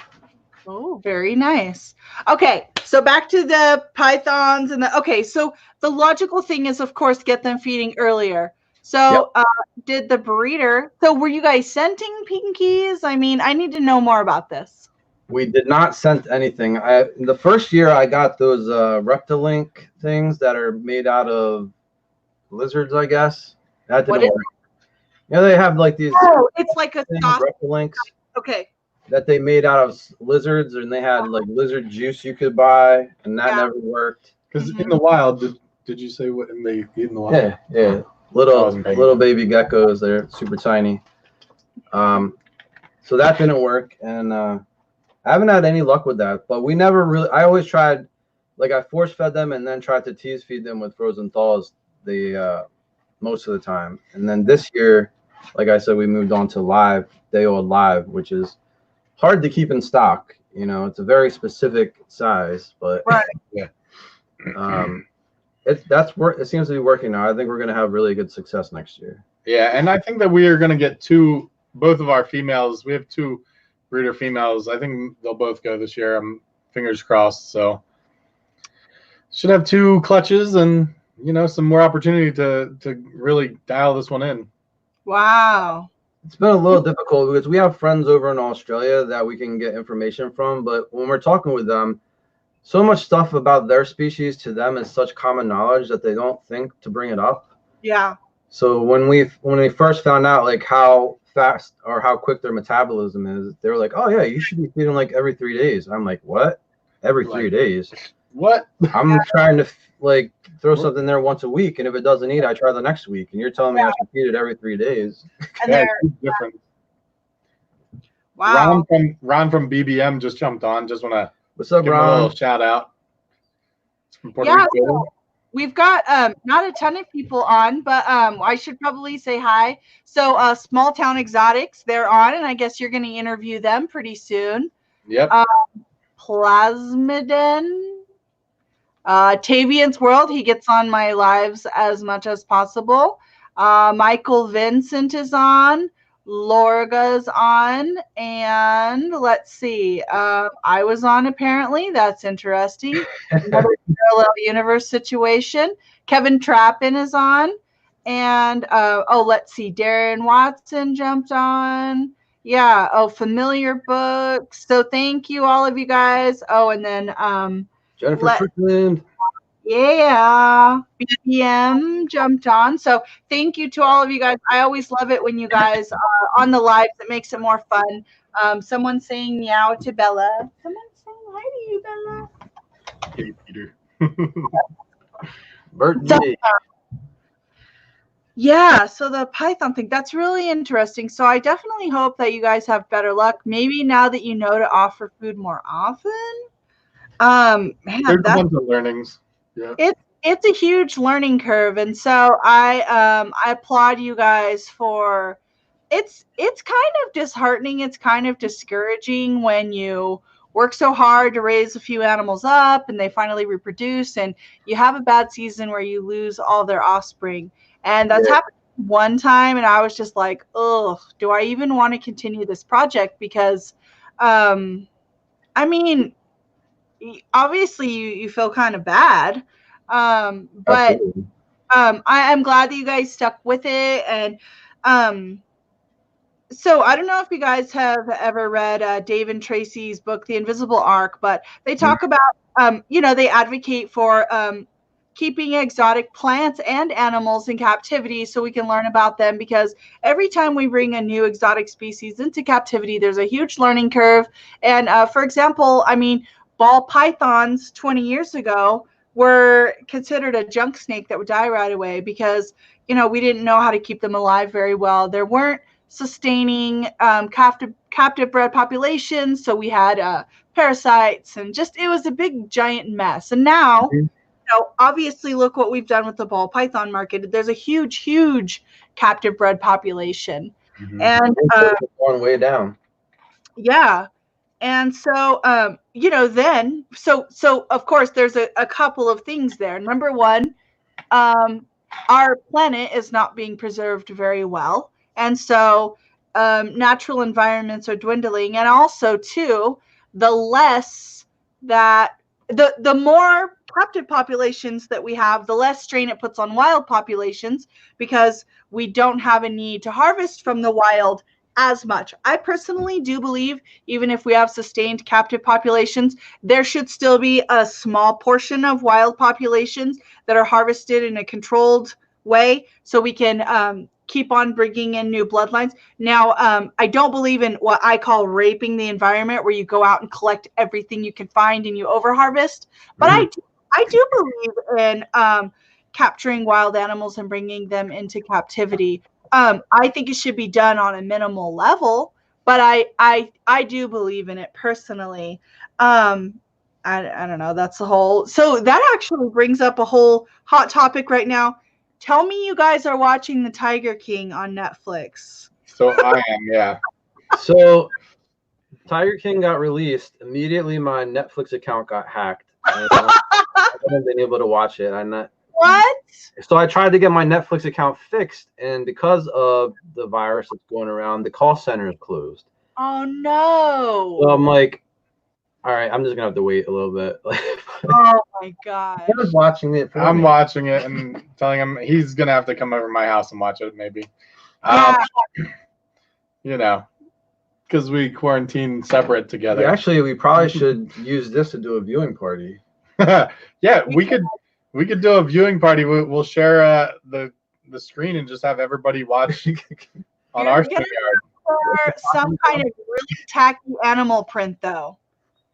Oh, very nice. Okay, so back to the pythons and okay, so the logical thing is, of course, get them feeding earlier. So did the breeder, so were you guys scenting pinkies? I mean, I need to know more about this. We did not scent anything. The first year I got those Reptilink things that are made out of lizards, I guess. That didn't work. You know, they have like these. Oh, it's like a soft Reptilinks. Okay. That they made out of lizards, and they had like lizard juice you could buy, and that never worked. Because in the wild, did you say what they eat in the wild? Yeah. Little baby geckos. They're super tiny. So that didn't work, and I haven't had any luck with that. But we never really. I always tried, like I force fed them and then tried to tease feed them with frozen thaws. Most of the time, and then this year, like I said, we moved on to day-old live, which is hard to keep in stock. You know, it's a very specific size, but yeah. It seems to be working now. I think we're going to have really good success next year. Yeah, and I think that we are going to get both of our females. We have 2 breeder females. I think they'll both go this year. I'm fingers crossed. So should have 2 clutches and some more opportunity to really dial this one in. Wow. It's been a little difficult because we have friends over in Australia that we can get information from, but when we're talking with them, so much stuff about their species to them is such common knowledge that they don't think to bring it up. Yeah. So when we first found out like how fast or how quick their metabolism is, they were like, "Oh yeah, you should be feeding like every 3 days." I'm like, "What? Every 3 days? What? I'm trying to like throw something there once a week, and if it doesn't eat, I try the next week, and you're telling me I should feed it every 3 days." And Yeah, they're it's different. wow. Ron from BBM just jumped on. Just want to What's up, give him a Ron? little shout out. It's from Puerto Yeah, Rico. so we've got not a ton of people on, but I should probably say hi. So Small Town Exotics, they're on, and I guess you're going to interview them pretty soon. Yep. Plasmidon. Tavian's World, he gets on my lives as much as possible. Michael Vincent is on. Lorga's on, and let's see. I was on apparently. That's interesting. Another parallel universe situation. Kevin Trappin is on, and let's see. Darren Watson jumped on. Yeah. Oh, familiar books. So thank you, all of you guys. Oh, and then Jennifer Strickland. Yeah, BBM jumped on. So thank you to all of you guys. I always love it when you guys are on the lives. It makes it more fun. Someone saying meow to Bella. Someone saying hi to you, Bella. Hey, Peter. Bert So, G. Yeah, so the Python thing, that's really interesting. So I definitely hope that you guys have better luck. Maybe now that you know to offer food more often. Man, There's a bunch of learnings. Yeah. It's a huge learning curve, and so I applaud you guys for it's kind of disheartening, it's kind of discouraging when you work so hard to raise a few animals up and they finally reproduce and you have a bad season where you lose all their offspring. And that's happened one time and I was just like, oh, do I even want to continue this project? Because I mean, obviously you feel kind of bad, but I'm glad that you guys stuck with it. And so I don't know if you guys have ever read Dave and Tracy's book The Invisible Ark, but they talk about they advocate for keeping exotic plants and animals in captivity so we can learn about them, because every time we bring a new exotic species into captivity, there's a huge learning curve. And for example, I mean, ball pythons 20 years ago were considered a junk snake that would die right away because, we didn't know how to keep them alive very well. There weren't sustaining captive bred populations, so we had parasites and it was a big giant mess. And now, obviously, look what we've done with the ball python market. There's a huge captive bred population, and going way down. Yeah. And so, then, so of course, there's a couple of things there. Number one, our planet is not being preserved very well. And so natural environments are dwindling. And also, too, the less that, the more captive populations that we have, the less strain it puts on wild populations, because we don't have a need to harvest from the wild as much. I personally do believe, even if we have sustained captive populations, there should still be a small portion of wild populations that are harvested in a controlled way so we can keep on bringing in new bloodlines. Now, I don't believe in what I call raping the environment, where you go out and collect everything you can find and you overharvest. But I do believe in capturing wild animals and bringing them into captivity. I think it should be done on a minimal level, but I do believe in it personally. I don't know. That's the whole. So that actually brings up a whole hot topic right now. Tell me you guys are watching The Tiger King on Netflix. So I am, yeah. So Tiger King got released. Immediately my Netflix account got hacked. I haven't been able to watch it. What? So I tried to get my Netflix account fixed, and because of the virus that's going around, the call center is closed. Oh no! So I'm like, all right, I'm just gonna have to wait a little bit. Oh my god! I was watching it. I'm watching it and telling him he's gonna have to come over to my house and watch it, maybe. Because we quarantine separate together. Yeah, actually, we probably should use this to do a viewing party. Yeah, we could do a viewing party. We'll share the screen and just have everybody watch on our StreamYard. Or some kind of really tacky animal print, though.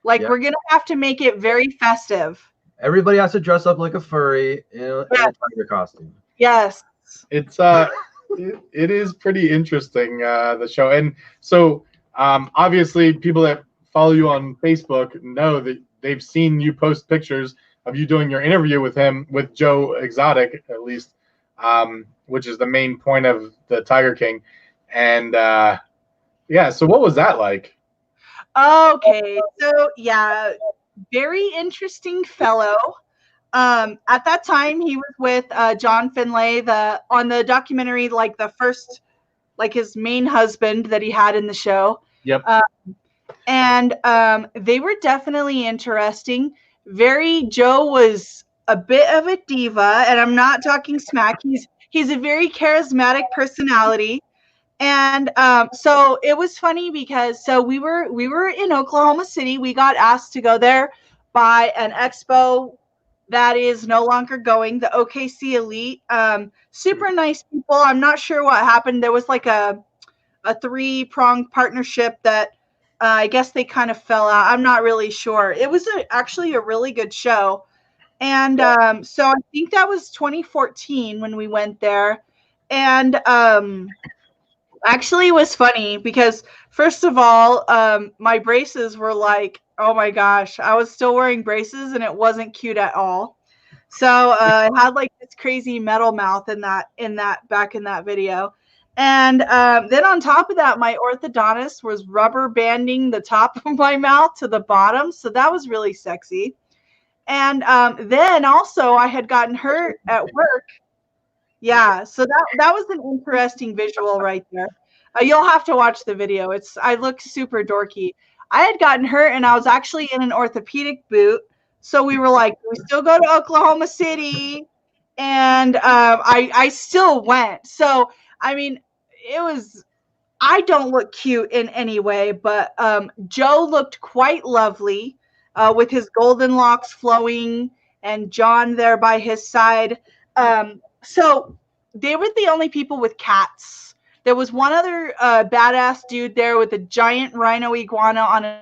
Like, we're gonna have to make it very festive. Everybody has to dress up like a furry in a tiger costume. Yes. It's it is pretty interesting, the show. And so obviously people that follow you on Facebook know that they've seen you post pictures of you doing your interview with him, with Joe Exotic, at least, which is the main point of the Tiger King. And so what was that like? Okay, so yeah, very interesting fellow. at that time he was with John Finlay, on the documentary, like the first, like his main husband that he had in the show. Yep. And they were definitely interesting. Joe was a bit of a diva, and I'm not talking smack. He's a very charismatic personality. And so it was funny because we were in Oklahoma City. We got asked to go there by an expo that is no longer going, the OKC Elite. Super nice people. I'm not sure what happened. There was like a 3-pronged partnership that I guess they kind of fell out. I'm not really sure. It was actually a really good show. And so I think that was 2014 when we went there. And actually, it was funny because, first of all, my braces were like, oh my gosh, I was still wearing braces and it wasn't cute at all. So I had like this crazy metal mouth in that video. And then on top of that, my orthodontist was rubber banding the top of my mouth to the bottom. So that was really sexy. And then also I had gotten hurt at work. Yeah, so that was an interesting visual right there. You'll have to watch the video. I look super dorky. I had gotten hurt and I was actually in an orthopedic boot. So we were like, we still go to Oklahoma City, and I still went. So I mean, I don't look cute in any way, but Joe looked quite lovely with his golden locks flowing and John there by his side. So they were the only people with cats. There was one other badass dude there with a giant rhino iguana on a.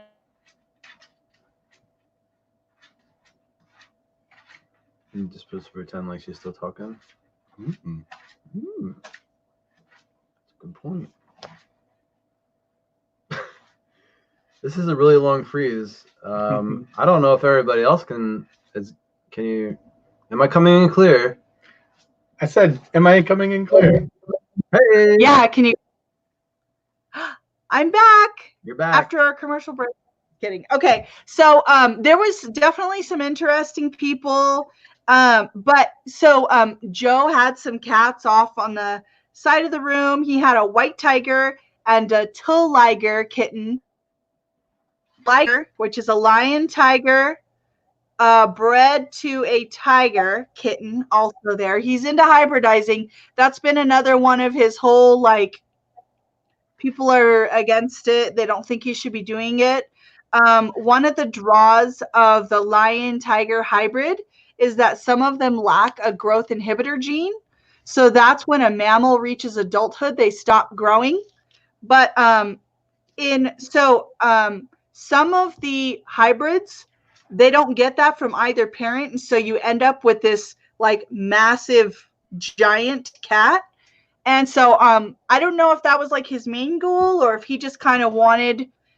You just supposed to pretend like she's still talking. Mm-hmm. Mm. That's a good point. This is a really long freeze. I don't know if everybody else can. Can you? Am I coming in clear? I said, am I coming in clear? Hey. Yeah, can you? I'm back. You're back. After our commercial break. Kidding. Okay, so there was definitely some interesting people. But Joe had some cats off on the side of the room. He had a white tiger and a tull liger kitten. Liger, which is a lion tiger, bred to a tiger kitten, also there. He's into hybridizing. That's been another one of his whole, like, people are against it. They don't think he should be doing it. One of the draws of the lion tiger hybrid is that some of them lack a growth inhibitor gene. So that's when a mammal reaches adulthood, they stop growing. But some of the hybrids, they don't get that from either parent. And so you end up with this like massive giant cat. And so I don't know if that was like his main goal or if he just kind of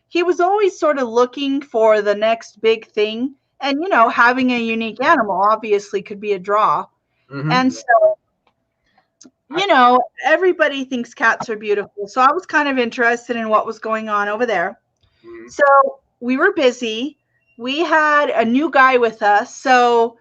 he was always sort of looking for the next big thing. And, you know, having a unique animal obviously could be a draw. Mm-hmm. And so, you know, everybody thinks cats are beautiful. So I was kind of interested in what was going on over there. Mm-hmm. So we were busy. We had a new guy with us. So,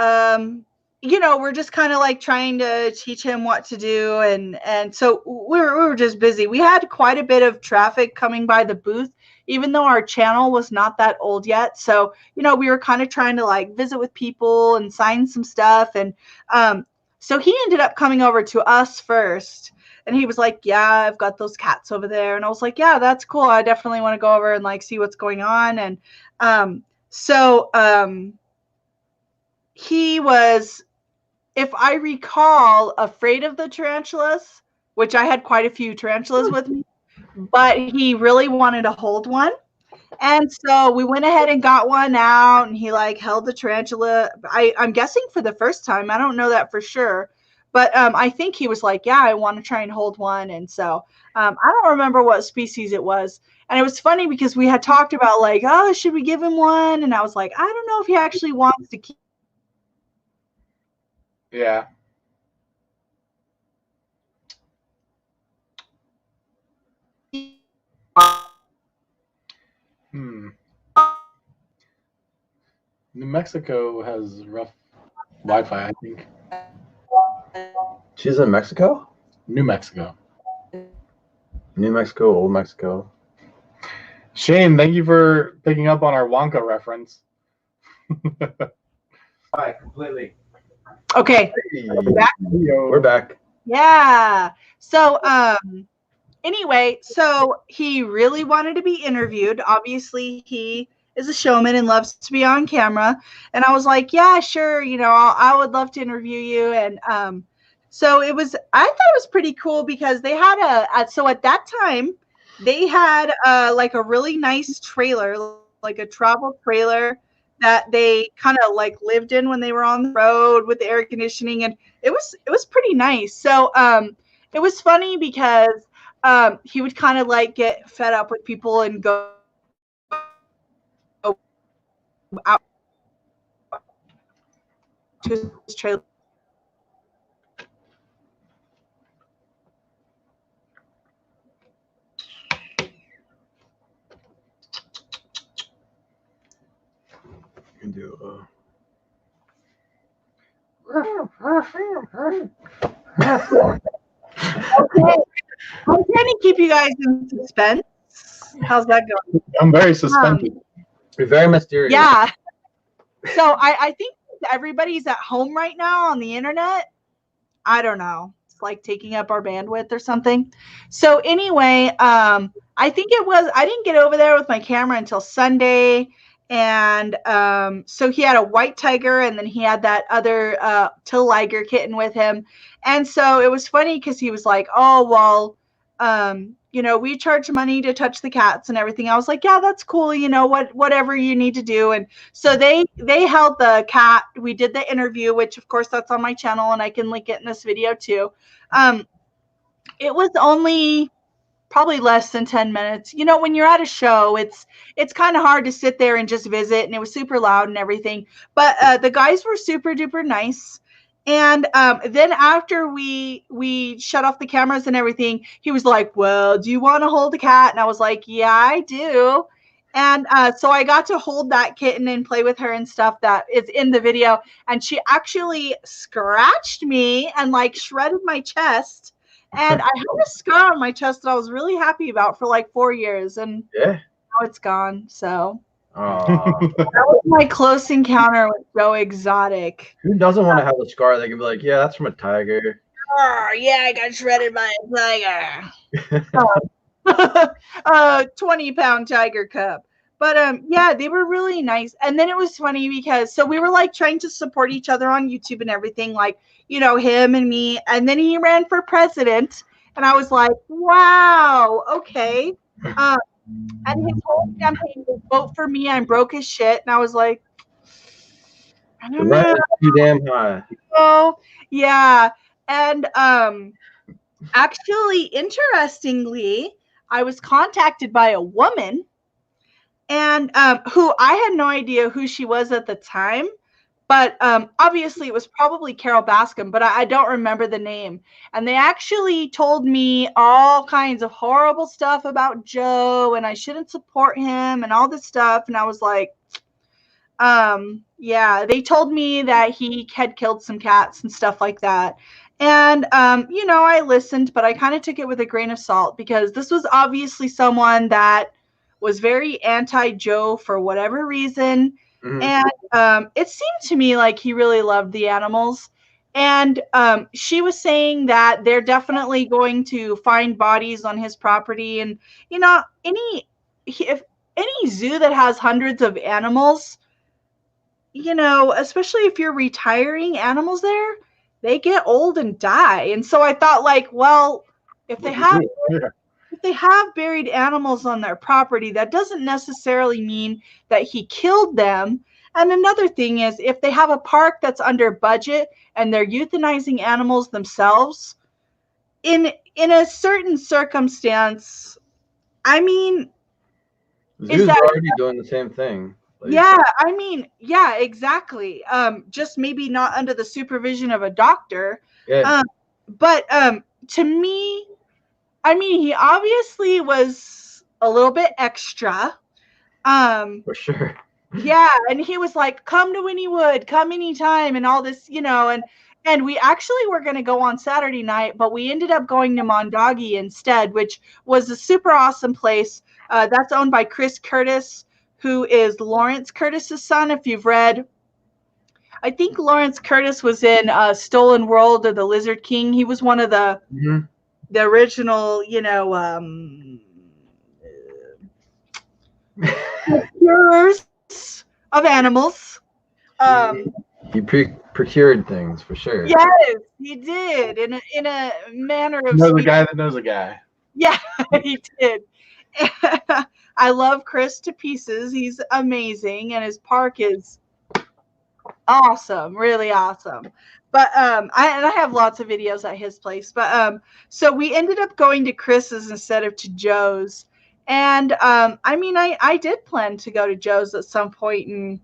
you know, we're just kind of like trying to teach him what to do. And so we were just busy. We had quite a bit of traffic coming by the booth, even though our channel was not that old yet. So, you know, we were kind of trying to like visit with people and sign some stuff. And so he ended up coming over to us first. And he was like, yeah, I've got those cats over there. And I was like, yeah, that's cool. I definitely want to go over and like see what's going on. And he was, if I recall, afraid of the tarantulas, which I had quite a few tarantulas with me, but he really wanted to hold one. And so we went ahead and got one out, and he like held the tarantula. I'm guessing for the first time. I don't know that for sure. But I think he was like, yeah, I want to try and hold one. And so I don't remember what species it was. And it was funny because we had talked about like, oh, should we give him one? And I was like, I don't know if he actually wants to keep. Yeah. New Mexico has rough Wi-Fi, I think. She's in Mexico? New Mexico. New Mexico, Old Mexico. Shane, thank you for picking up on our Wonka reference. Right, completely. Okay. Hey, Back? we're back. Yeah. So, anyway, so he really wanted to be interviewed. Obviously, he is a showman and loves to be on camera. And I was like, yeah, sure. You know, I would love to interview you. And so I thought it was pretty cool because they had so at that time, they had like a really nice trailer, like a travel trailer that they kind of like lived in when they were on the road with the air conditioning. And it was pretty nice. So it was funny because he would kind of like get fed up with people and go out to his trailer. You can do. Okay. I'm trying to keep you guys in suspense. How's that going? I'm very suspended. You're very mysterious. Yeah. So I think everybody's at home right now on the internet. I don't know. It's like taking up our bandwidth or something. So anyway, I think I didn't get over there with my camera until Sunday. And so he had a white tiger and then he had that other till liger kitten with him. And so it was funny because he was like, oh, well, you know, we charge money to touch the cats and everything. I was like, yeah, that's cool. You know, whatever you need to do. And so they held the cat. We did the interview, which of course that's on my channel and I can link it in this video too. It was only probably less than 10 minutes. You know, when you're at a show, it's kind of hard to sit there and just visit, and it was super loud and everything. But the guys were super duper nice. And then after we shut off the cameras and everything, he was like, well, do you want to hold the cat? And I was like, yeah, I do. And so I got to hold that kitten and play with her and stuff that is in the video. And she actually scratched me and like shredded my chest. And I had a scar on my chest that I was really happy about for like 4 years. And Yeah. now it's gone. So Aww. that was my close encounter with Joe Exotic. Who doesn't want to have a scar? They can be like, yeah, that's from a tiger. Oh, yeah, I got shredded by a tiger. 20-pound tiger cub. But yeah, they were really nice. And then it was funny because so we were like trying to support each other on YouTube and everything, like, you know, him and me. And then he ran for president. And I was like, wow, okay. And his whole campaign was vote for me. I'm broke as shit. And I was like, I don't know. Too damn high. Oh, yeah. And actually, interestingly, I was contacted by a woman and who I had no idea who she was at the time. But obviously, it was probably Carol Bascom, but I don't remember the name. And they actually told me all kinds of horrible stuff about Joe, and I shouldn't support him and all this stuff. And I was like, yeah, they told me that he had killed some cats and stuff like that. And, you know, I listened, but I kind of took it with a grain of salt because this was obviously someone that was very anti-Joe for whatever reason. Mm-hmm. And it seemed to me like he really loved the animals. And she was saying that they're definitely going to find bodies on his property. And, you know, if any zoo that has hundreds of animals, you know, especially if you're retiring animals there, they get old and die. And so I thought, like, well, if they have buried animals on their property, that doesn't necessarily mean that he killed them. And another thing is, if they have a park that's under budget and they're euthanizing animals themselves, in a certain circumstance, I mean, Zoos are already doing the same thing. Yeah, I mean, yeah, exactly. Just maybe not under the supervision of a doctor. Yeah. But to me, I mean, he obviously was a little bit extra. For sure. Yeah, and he was like, "Come to Winniewood, come anytime," and all this, and we actually were going to go on Saturday night, but we ended up going to Mondoggie instead, which was a super awesome place. That's owned by Chris Curtis, who is Lawrence Curtis's son. If you've read, I think Lawrence Curtis was in Stolen World or The Lizard King. He was one of the original, procurers of animals. He procured things for sure. Yes, he did in a manner of knows a guy that knows a guy. Yeah, he did. I love Chris to pieces. He's amazing, and his park is awesome, really awesome. But I have lots of videos at his place. But so we ended up going to Chris's instead of to Joe's. And I did plan to go to Joe's at some point and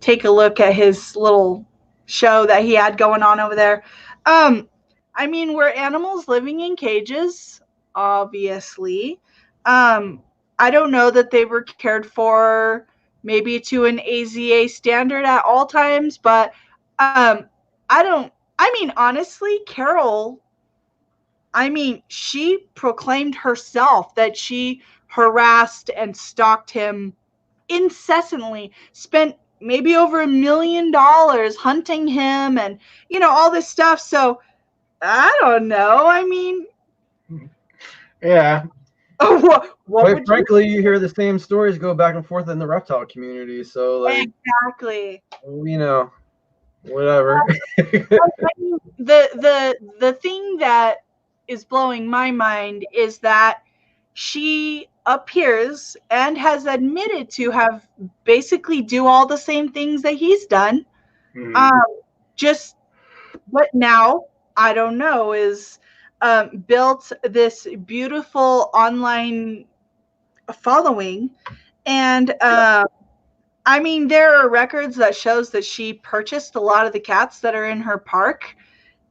take a look at his little show that he had going on over there. We're animals living in cages, obviously. I don't know that they were cared for maybe to an AZA standard at all times, but honestly, Carol, she proclaimed herself that she harassed and stalked him incessantly, spent maybe over $1 million hunting him and, all this stuff. So I don't know. Yeah. Quite frankly, you hear the same stories go back and forth in the reptile community. So, like, exactly. Whatever. The thing that is blowing my mind is that she appears and has admitted to have basically do all the same things that he's done. Just what now, I don't know, is built this beautiful online following. And there are records that shows that she purchased a lot of the cats that are in her park,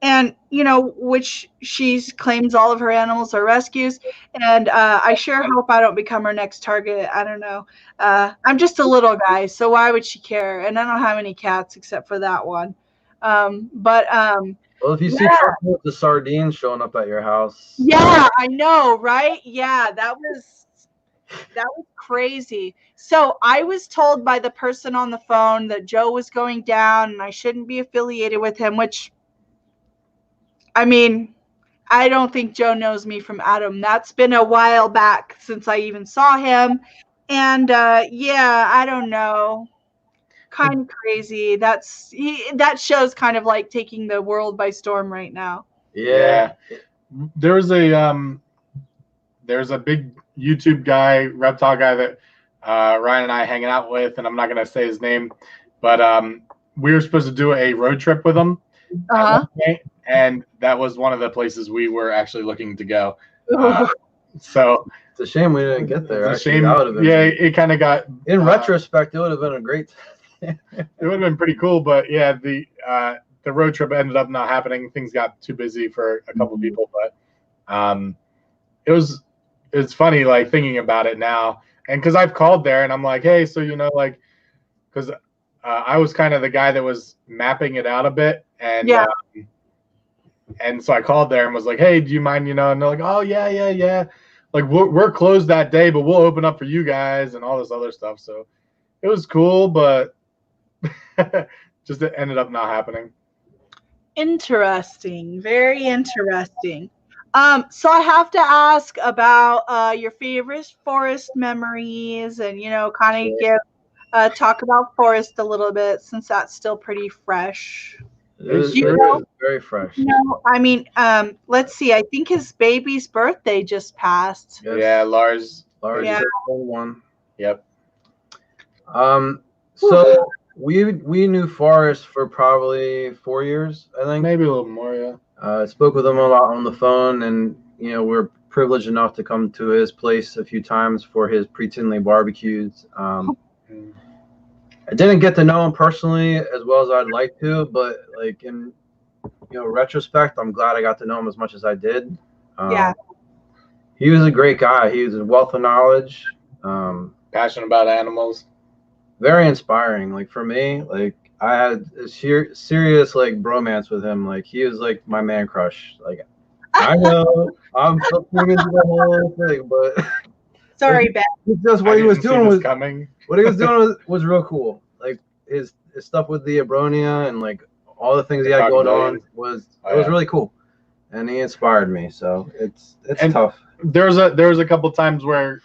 and which she claims all of her animals are rescues. And I sure hope I don't become her next target. I don't know. I'm just a little guy, so why would she care? And I don't have any cats except for that one. Well, if you see trouble with the sardines showing up at your house. Yeah, I know, right? Yeah, that was crazy. So I was told by the person on the phone that Joe was going down and I shouldn't be affiliated with him, which, I don't think Joe knows me from Adam. That's been a while back since I even saw him. And I don't know. Kind of crazy. That show's kind of like taking the world by storm right now. Yeah. There's a big YouTube guy, reptile guy that Ryan and I hanging out with, and I'm not gonna say his name, but we were supposed to do a road trip with him. And that was one of the places we were actually looking to go. So it's a shame we didn't get there. It's a shame. It kind of got. In retrospect, it would have been a great. It would have been pretty cool, but yeah, the road trip ended up not happening. Things got too busy for a couple of people, but it's funny, like, thinking about it now, and because I've called there and I'm like, hey, so because I was kind of the guy that was mapping it out a bit, and and so I called there and was like, hey, do you mind, and they're like, oh yeah, like we're closed that day, but we'll open up for you guys and all this other stuff. So it was cool, but just it ended up not happening. Interesting, very interesting. So I have to ask about your favorite forest memories, and kind of talk about forest a little bit, since that's still pretty fresh. It's very fresh. Let's see. I think his baby's birthday just passed. Yes. Yeah, Lars. Yeah. One. Yep. So we knew Forrest for probably 4 years, I think. Maybe a little more, yeah. I spoke with him a lot on the phone, and we're privileged enough to come to his place a few times for his pre-Tinley barbecues. I didn't get to know him personally as well as I'd like to, but like in retrospect, I'm glad I got to know him as much as I did. He was a great guy. He was a wealth of knowledge. Passionate about animals. very inspiring. Like for me, like I had a serious like bromance with him. Like he was like my man crush. Like I know I'm putting into the whole thing, but Sorry, Ben. just what he was doing was coming. What he was doing was real cool. Like his stuff with the Abronia and like all the things he had going on was really cool, and he inspired me. So it's tough. There was a couple times where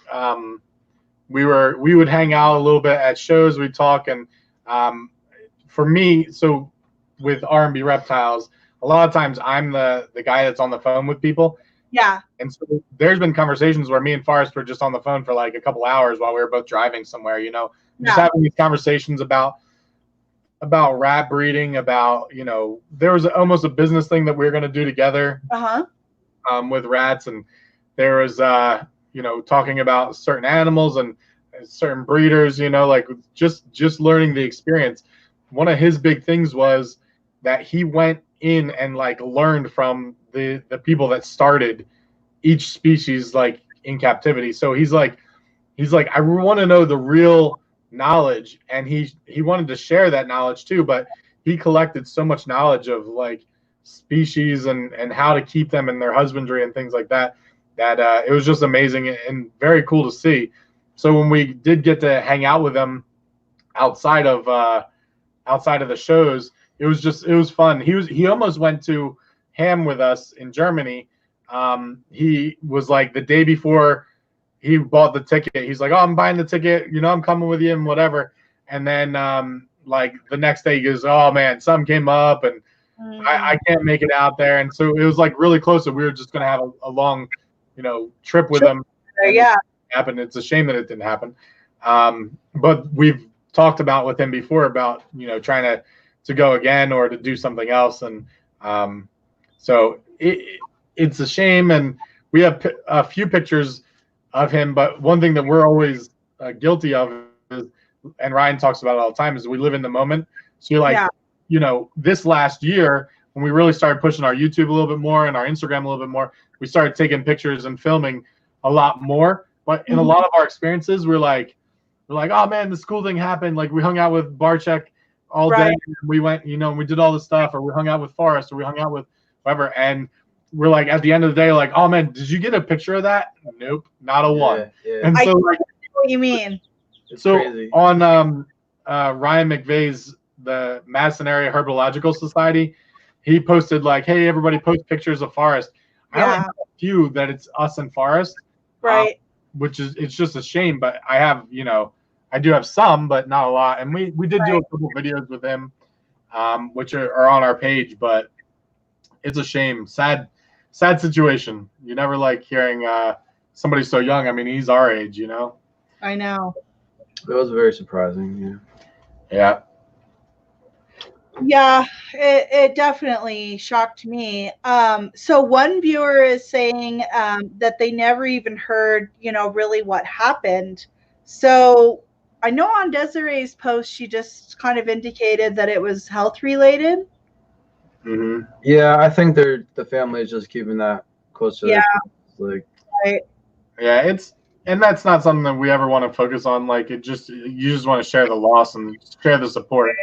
we would hang out a little bit at shows. We'd talk, and for me, so with R&B Reptiles, a lot of times I'm the guy that's on the phone with people. Yeah. And so there's been conversations where me and Forrest were just on the phone for like a couple hours while we were both driving somewhere, just having these conversations about rat breeding, about, there was almost a business thing that we were going to do together with rats. And there was, talking about certain animals and certain breeders, like just learning the experience. One of his big things was that he went in and like learned from the people that started each species like in captivity. So he's like I want to know the real knowledge, and he wanted to share that knowledge too, but he collected so much knowledge of like species and how to keep them in their husbandry and things like that it was just amazing and very cool to see. So when we did get to hang out with him outside of the shows, it was fun. He almost went to Ham with us in Germany. He was like the day before he bought the ticket, he's like, "Oh, I'm buying the ticket, I'm coming with you and whatever." And then like the next day he goes, "Oh man, something came up and I can't make it out there." And so it was like really close, and we were just gonna have a long, trip with him. Yeah. Happened. It's a shame that it didn't happen. But we've talked about with him before about trying to go again or to do something else, and so it's a shame. And we have a few pictures of him, but one thing that we're always guilty of is, and Ryan talks about it all the time, is we live in the moment. So you're like, this last year when we really started pushing our YouTube a little bit more and our Instagram a little bit more, we started taking pictures and filming a lot more. But in a lot of our experiences, we're like, "Oh man, this cool thing happened. Like we hung out with Barchek all day. And we went, we did all this stuff, or we hung out with Forrest, or we hung out with whoever." And we're like, at the end of the day, like, "Oh man, did you get a picture of that?" Nope, not a one. Yeah. And so, like, what you mean? It's so crazy. On Ryan McVeigh's the Madison Area Herbological Society, he posted like, "Hey, everybody, post pictures of Forrest." I only have a few that it's us and Forrest, right? Which is, it's just a shame, but I have, I do have some, but not a lot. And we did do a couple videos with him, which are on our page, but it's a shame. Sad situation. You never like hearing somebody so young. I mean, he's our age, I know. It was very surprising. Yeah. Yeah, it definitely shocked me. So one viewer is saying that they never even heard, really what happened. So I know on Desiree's post, she just kind of indicated that it was health related. Mm-hmm. Yeah, I think the family is just keeping that close to their chest, like. Right. Yeah, and that's not something that we ever want to focus on. Like you just want to share the loss and share the support.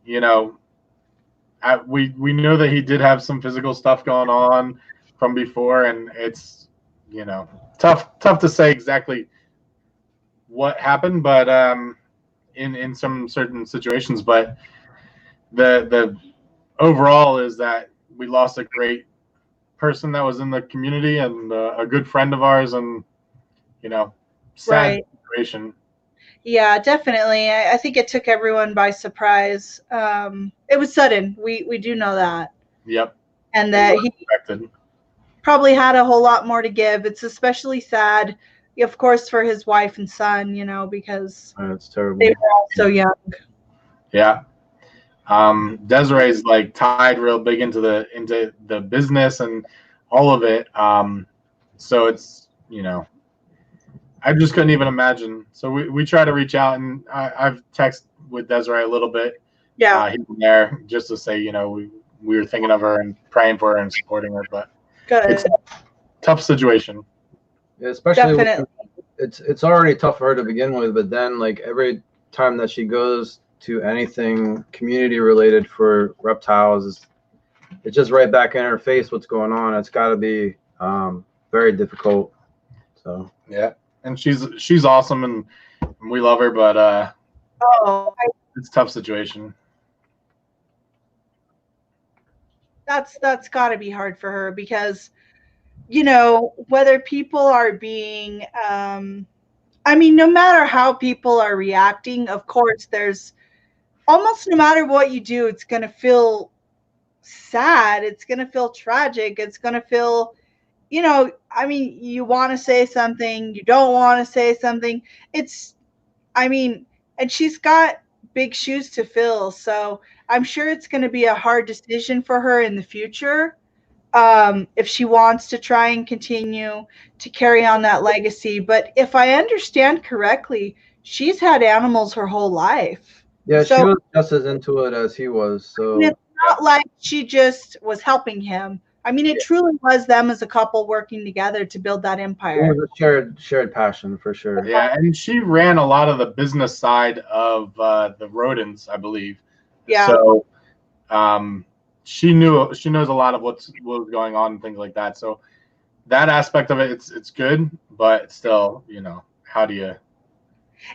We know that he did have some physical stuff going on from before, and it's tough to say exactly what happened, but in some certain situations. But the overall is that we lost a great person that was in the community and a good friend of ours, and sad situation. Yeah, definitely. I think it took everyone by surprise. It was sudden. We do know that. Yep. And that he probably had a whole lot more to give. It's especially sad, of course, for his wife and son, because it's terrible. They were all so young. Yeah. Desiree's like tied real big into the business and all of it. So it's, I just couldn't even imagine. So we try to reach out, and I've texted with Desiree a little bit. Yeah. Here and there, just to say, we were thinking of her and praying for her and supporting her. But good. It's a tough situation. Yeah, especially it's already tough for her to begin with, but then like every time that she goes to anything community related for reptiles, it's just right back in her face what's going on. It's got to be very difficult. So yeah, and she's awesome, and we love her, but it's a tough situation. That's got to be hard for her because, you know, whether people are being, I mean, no matter how people are reacting, of course, there's almost no matter what you do, it's going to feel sad. It's going to feel tragic. It's going to feel, you know, I mean, you want to say something, you don't want to say something. I mean, and she's got big shoes to fill. So I'm sure it's going to be a hard decision for her in the future. If she wants to try and continue to carry on that legacy. But if I understand correctly, she's had animals her whole life. Yeah, so she was just as into it as he was. So it's not like she just was helping him. I mean, it truly was them as a couple working together to build that empire. it was a shared passion for sure. Yeah, and she ran a lot of the business side of the rodents, I believe. Yeah. So she knows a lot of what was going on and things like that. So that aspect of it, it's good, but still, you know, how do you?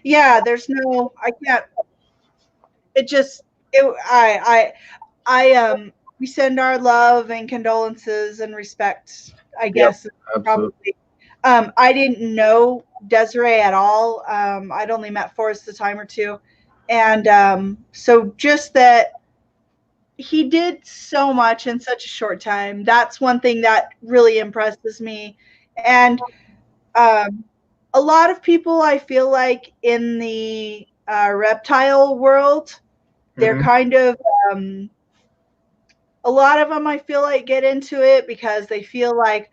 Yeah, there's no, I can't. It just, we send our love and condolences and respect, I guess. Yep, probably. I didn't know Desiree at all. I'd only met Forrest a time or two. And so just that he did so much in such a short time. That's one thing that really impresses me. And a lot of people, I feel like, in the reptile world, they're kind of, a lot of them, I feel like, get into it because they feel like,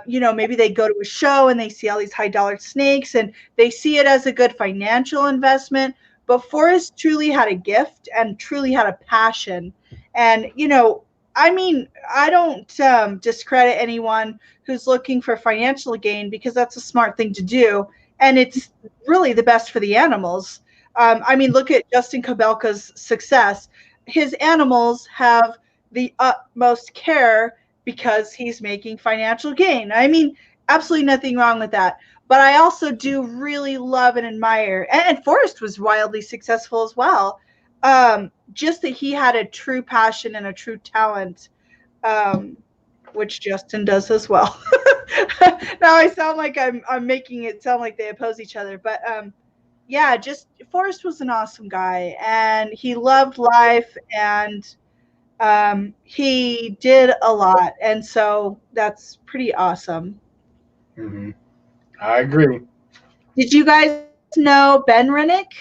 you know, maybe they go to a show and they see all these high dollar snakes and they see it as a good financial investment. But Forrest truly had a gift and truly had a passion. And, you know, I mean, I don't discredit anyone who's looking for financial gain because that's a smart thing to do. And it's really the best for the animals. I mean, look at Justin Kobelka's success. His animals have the utmost care because he's making financial gain. I mean, absolutely nothing wrong with that. But I also do really love and admire, and Forrest was wildly successful as well. Just that he had a true passion and a true talent, which Justin does as well. Now I sound like I'm making it sound like they oppose each other, but yeah, just Forrest was an awesome guy, and he loved life, and he did a lot, and so that's pretty awesome. Mm-hmm. I agree. Did you guys know Ben Rennick?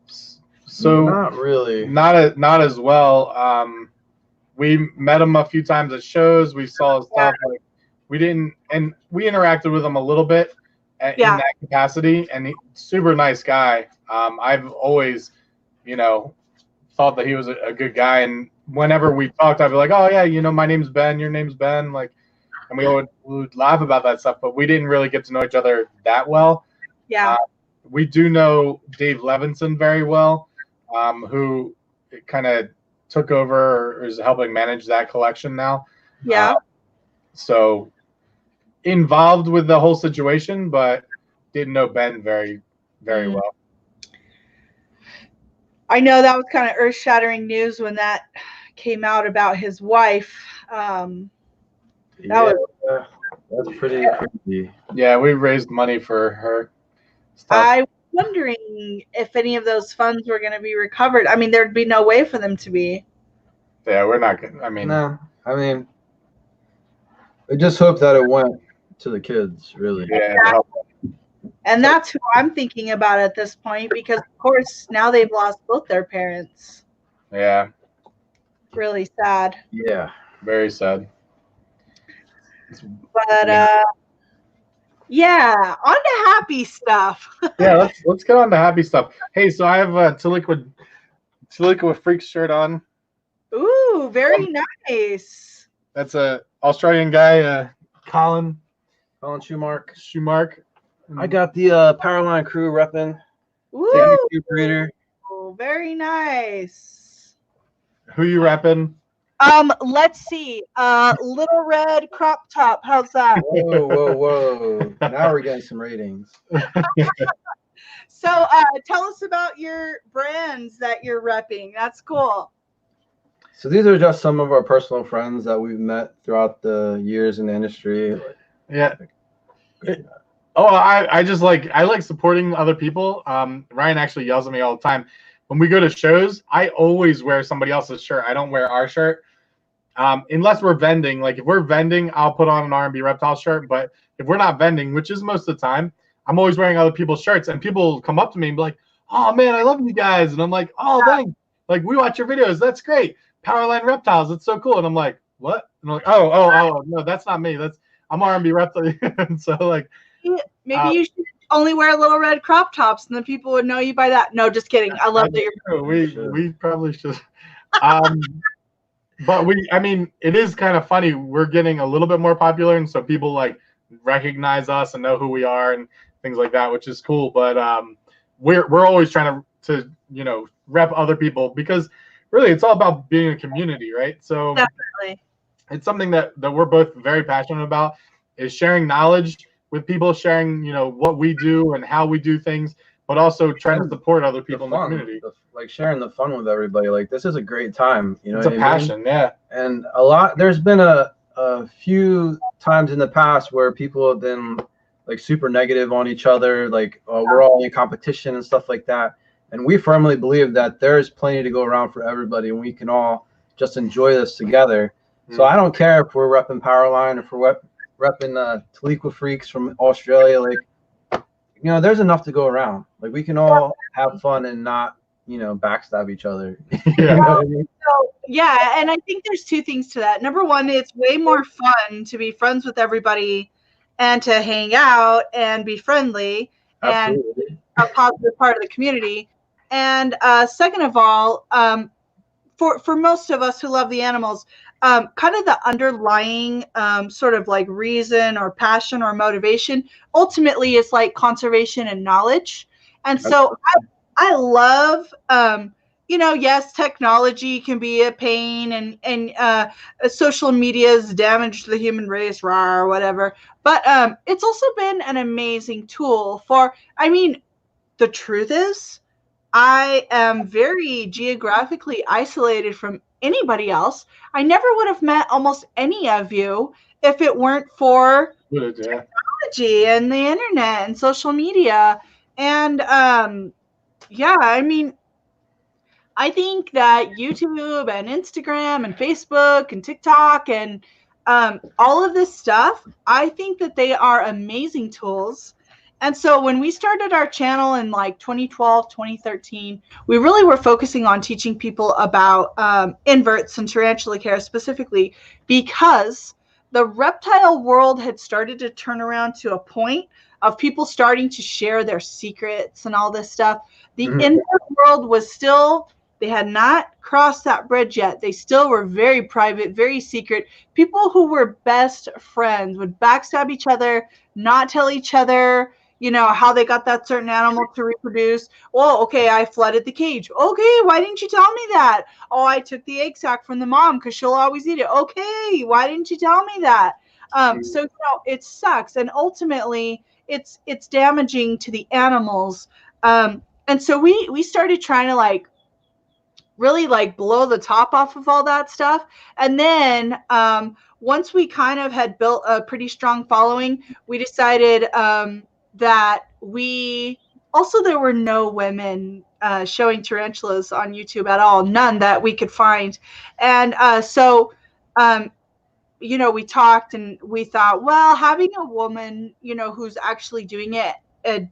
So not really. Not as well. We met him a few times at shows. We saw his stuff. Like, we didn't, and we interacted with him a little bit in that capacity. And super nice guy. I've always, you know, thought that he was a good guy. And whenever we talked, I'd be like, "Oh yeah, you know, my name's Ben. Your name's Ben." Like, and we would laugh about that stuff. But we didn't really get to know each other that well. Yeah. We do know Dave Levinson very well, who kind of took over or is helping manage that collection now. Yeah. So involved with the whole situation, but didn't know Ben very, very well. I know that was kind of earth-shattering news when that came out about his wife. That's pretty crazy. Yeah, we raised money for her stuff. I was wondering if any of those funds were going to be recovered. I mean, there'd be no way for them to be. Yeah, we're not going to. I mean, no. I mean, I just hope that it went to the kids, really. Yeah. Exactly. And that's who I'm thinking about at this point because, of course, now they've lost both their parents. Yeah. Really sad. Yeah. Very sad. But yeah, on to happy stuff. Yeah, let's get on to happy stuff. Hey, so I have a Tiliqua Freaks shirt on. Ooh, very nice. That's a Australian guy, Colin Schumark. I got the Powerline crew repping. Woo! Breeder. Very nice. Who you repping? Let's see. Little Red Crop Top. How's that? Whoa. Now we're getting some ratings. So tell us about your brands that you're repping. That's cool. So these are just some of our personal friends that we've met throughout the years in the industry. Yeah. I just I like supporting other people. Ryan actually yells at me all the time. When we go to shows, I always wear somebody else's shirt. I don't wear our shirt. Unless we're vending. Like if we're vending, I'll put on an R&B Reptile shirt. But if we're not vending, which is most of the time, I'm always wearing other people's shirts. And people come up to me and be like, "Oh man, I love you guys." And I'm like, "Oh, thanks. Like we watch your videos. That's great. Powerline Reptiles. It's so cool." And I'm like, "What?" And I'm like, "Oh, no, that's not me. I'm R&B Reptile." And so maybe you should only wear little red crop tops, and then people would know you by that. No, just kidding. I love that you're. We probably should. But it is kind of funny. We're getting a little bit more popular, and so people recognize us and know who we are and things like that, which is cool. But we're always trying to rep other people because really it's all about being a community, right? So definitely, it's something that we're both very passionate about is sharing knowledge with people, sharing what we do and how we do things, but also trying to support other people in the community. Sharing the fun with everybody. Like this is a great time. It's a passion, yeah. And there's been a few times in the past where people have been super negative on each other, we're all in competition and stuff like that. And we firmly believe that there's plenty to go around for everybody, and we can all just enjoy this together. So I don't care if we're repping Powerline or if we're repping Taliqua Freaks from Australia. There's enough to go around. We can all have fun and not, backstab each other. Yeah, and I think there's two things to that. Number one, it's way more fun to be friends with everybody and to hang out and be friendly. Absolutely. And a positive part of the community. And second of all, for most of us who love the animals, kind of the underlying sort of reason or passion or motivation ultimately is conservation and knowledge. And so I love, yes, technology can be a pain and social media's damaged the human race, rah, or whatever. But it's also been an amazing tool the truth is, I am very geographically isolated from anybody else. I never would have met almost any of you if it weren't for technology and the internet and social media. And I think that YouTube and Instagram and Facebook and TikTok and all of this stuff, I think that they are amazing tools. And so when we started our channel in 2012, 2013, we really were focusing on teaching people about inverts and tarantula care specifically because the reptile world had started to turn around to a point of people starting to share their secrets and all this stuff. The invert world was still, they had not crossed that bridge yet. They still were very private, very secret. People who were best friends would backstab each other, not tell each other how they got that certain animal to reproduce. Oh, okay, I flooded the cage. Okay, why didn't you tell me that? Oh, I took the egg sac from the mom because she'll always eat it. Okay, why didn't you tell me that? So it sucks, and ultimately it's damaging to the animals. And so we started trying to really blow the top off of all that stuff. And then once we kind of had built a pretty strong following, we decided that there were no women showing tarantulas on YouTube at all, none that we could find. And we talked and we thought, well, having a woman, who's actually doing it